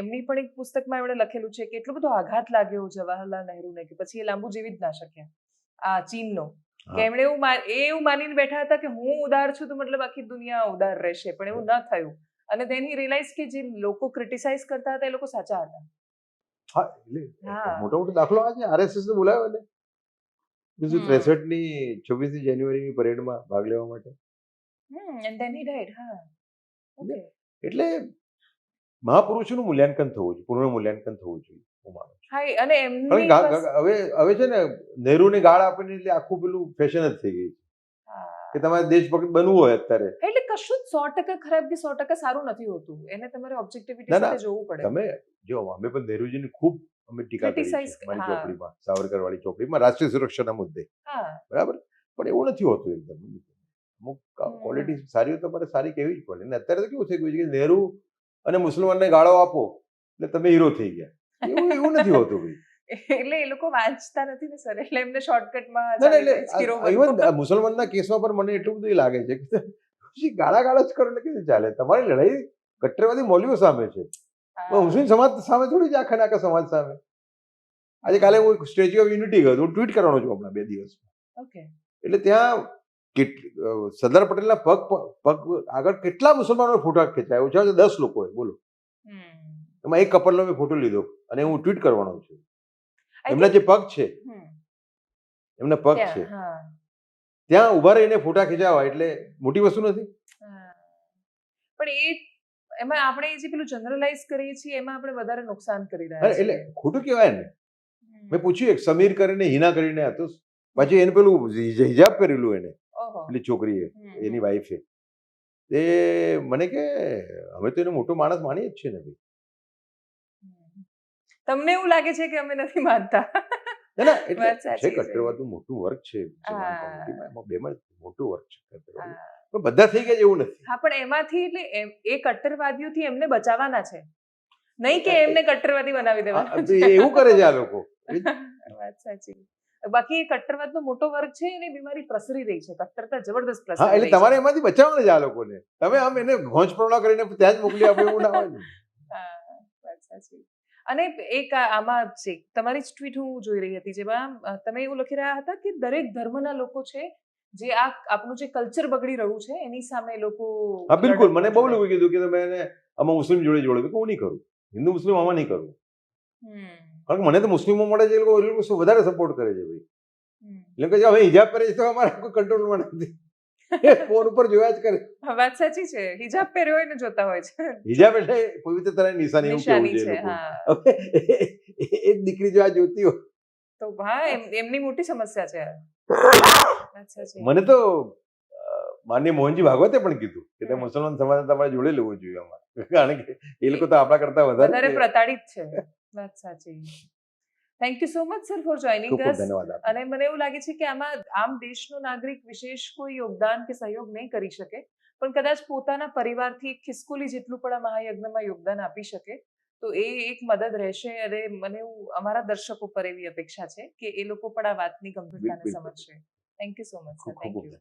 એમની પણ એક પુસ્તકમાં એમણે લખેલું છે કે એટલો બધો આઘાત લાગ્યો જવાહરલાલ નહેરુને કે પછી એ લાંબુ જીવી જ ના શક્યા આ ચીનનો. કે એમણે એવું માનીને બેઠા હતા કે હું ઉદાર છું તો મતલબ આખી દુનિયા ઉદાર રહેશે, પણ એવું ન થયું. અને then he realized કે જે લોકો ક્રિટિસાઇઝ કરતા હતા એ લોકો સાચા હતા. હા, એટલે મોટો દાખલો આ છે. RSSને બોલાવ્યો એટલે 1963ની 26 જાન્યુઆરીની પરેડમાં ભાગ લેવા માટે. And then he died. હા. ઓકે. એટલે મહાપુરુષોનું મૂલ્યાંકન થવું જોઈએ, પૂર્ણ મૂલ્યાંકન થવું જોઈએ, હું માનું છું. હા, અને એમની હવે છે ને નહેરુને ગાળ આપીને એટલે આખું પેલું ફેશન જ થઈ ગઈ છે કે તમારે દેશભક્ત બનવું હોય અત્યારે. એટલે કશું જ 100% ખરાબ કે 100% સારું નથી હોતું. એને તમારે ઓબ્જેક્ટિવિટી સાથે જોવું પડે. તમે જો, અમે પણ નહેરુજીની ખૂબ ટીકા કરી છે મારી ચોપડીમાં, સાવરકર વાળી ચોપડીમાં, રાષ્ટ્રીય સુરક્ષાના મુદ્દે. બરાબર? પણ એવું નથી હોતું એકદમ. અમુક ક્વોલિટી સારી હોય તમારે સારી કહેવી જ પડે. અને અત્યારે તો કેવું થઈ ગયું છે કે નહેરુ અને મુસલમાનને ગાળો આપો એટલે તમે હીરો થઈ ગયા. એવું નથી હોતું ભાઈ. એટલે એ લોકો વાંચતા નથી ને સર, એટલે એમને શોર્ટકટમાં ઇવન મુસલમાનના કેસમાં પણ મને એટલું બધું લાગે છે કે ગાળા જ કરો એટલે કેવી ચાલે? તમારી લડાઈ કટ્ટરવાદી મૌલવીઓ સામે છે, મુસ્લિમ સમાજ સામે થોડી જ આખા સમાજ સામે. આજે કાલે હું સ્ટેચ્યુ ઓફ યુનિટી ગયો હું ટ્વીટ કરવાનો છું હમણાં 2 દિવસમાં. ઓકે. એટલે ત્યાં સરદાર પટેલના પગ આગળ કેટલા મુસલમાનો ફોટા ખેંચાય ઓછા ઓછા 10 લોકોએ બોલો. એમાં એક કપલનો મેં ફોટો લીધો અને હું ટ્વીટ કરવાનો છું. એમના જે પગ છે એમના પગ છે ત્યાં ઉભા રહીને ફોટા ખેંચાવા એટલે મોટી વસ્તુ નથી. પણ એમાં આપણે જે પેલું જનરલાઇઝ કરીએ છીએ એમાં આપણે વધારે નુકસાન કરી રહ્યા છીએ. એટલે ખોટું કહેવાય ને. મેં પૂછ્યું એક સમીર કરીને હિના કરીને હતું પછી એને પેલું હિજાબ પહેરેલું એને પેલી છોકરીએ એની વાઈફે એ મને કે અમે તો એને મોટો માણસ માનીએ જ છીએ ને ભાઈ. તમને એવું લાગે છે કે અમે નથી માનતા? ના એટલે છે કટ્ટરવાદનું મોટું વર્ક છે બેમાં મોટું વર્ક છે કટ્ટરવાદ પણ બધા થઈ ગયા એવું નથી. હા પણ એમાંથી એટલે એ કટ્ટરવાદીઓથી એમને બચાવવાના છે નહીં કે એમને કટ્ટરવાદી બનાવી દેવાના છે. એવું કરે છે આ લોકો. વાત સાચી. બાકી કટ્ટરવાદનો મોટો વર્ગ છે અને બીમારી પ્રસરી રહી છે. કટ્ટરતા જબરદસ્ત પ્રસરી હા એટલે તમારે એમાંથી બચાવવાના છે આ લોકોને. તમે આમ એને ઘોંચપરોણા કરીને ત્યાં જ મોકલી આપો એવું ના હોય ને. હા વાત સાચી. અને એક આમાં છે તમારી જ ટ્વીટ હું જોઈ રહી હતી જેમાં તમે એવું લખી રહ્યા હતા કે દરેક ધર્મના લોકો છે જે આ આપણું જે કલ્ચર બગડી રહ્યું છે એની સામે લોકો. હા બિલકુલ મને બહુ લોકો કીધું કે તમે એને આમાં મુસ્લિમ જોડે હું નહીં કરું. હિન્દુ મુસ્લિમ આમાં નહીં કરું. કારણ કે મને તો મુસ્લિમો મળે છે એ લોકો વધારે સપોર્ટ કરે છે ભાઈ. એટલે કે હવે હિજાબ પહેરે છે તો અમારે કોઈ કંટ્રોલમાં નથી. ફોન ઉપર જોયા જ કરે. વાત સાચી છે. હિજાબ પહેર્યો હોય ને જોતા હોય છે. હિજાબ એટલે પવિત્રતાની નિશાની એવું કેવું છે લોકો. એક દીકરી જો આ જોતી હોય તો હા એમની મોટી સમસ્યા છે. મને તો માનનીય મોહનજી ભાગવતે પણ કીધું કે મુસલમાન સમાજ તમારે જોડે લેવું જોઈએ અમારે. કારણ કે એ લોકો તો આપણા કરતા વધારે પ્રતાડિત છે. વાત સાચી. Thank you so much sir for joining અસ. અને મને એવું લાગે છે કે આમાં આમ દેશનો નાગરિક વિશેષ કોઈ યોગદાન કે સહયોગ નહીં કરી શકે પણ કદાચ પોતાના પરિવારથી એક ખિસકોલી જેટલું પણ આ મહાયજ્ઞમાં યોગદાન આપી શકે તો એ એક મદદ રહેશે. અને મને અમારા દર્શકો પર એવી અપેક્ષા છે કે એ લોકો પણ આ વાતની ગંભીરતાને સમજશે. Thank you so much sir. Thank you.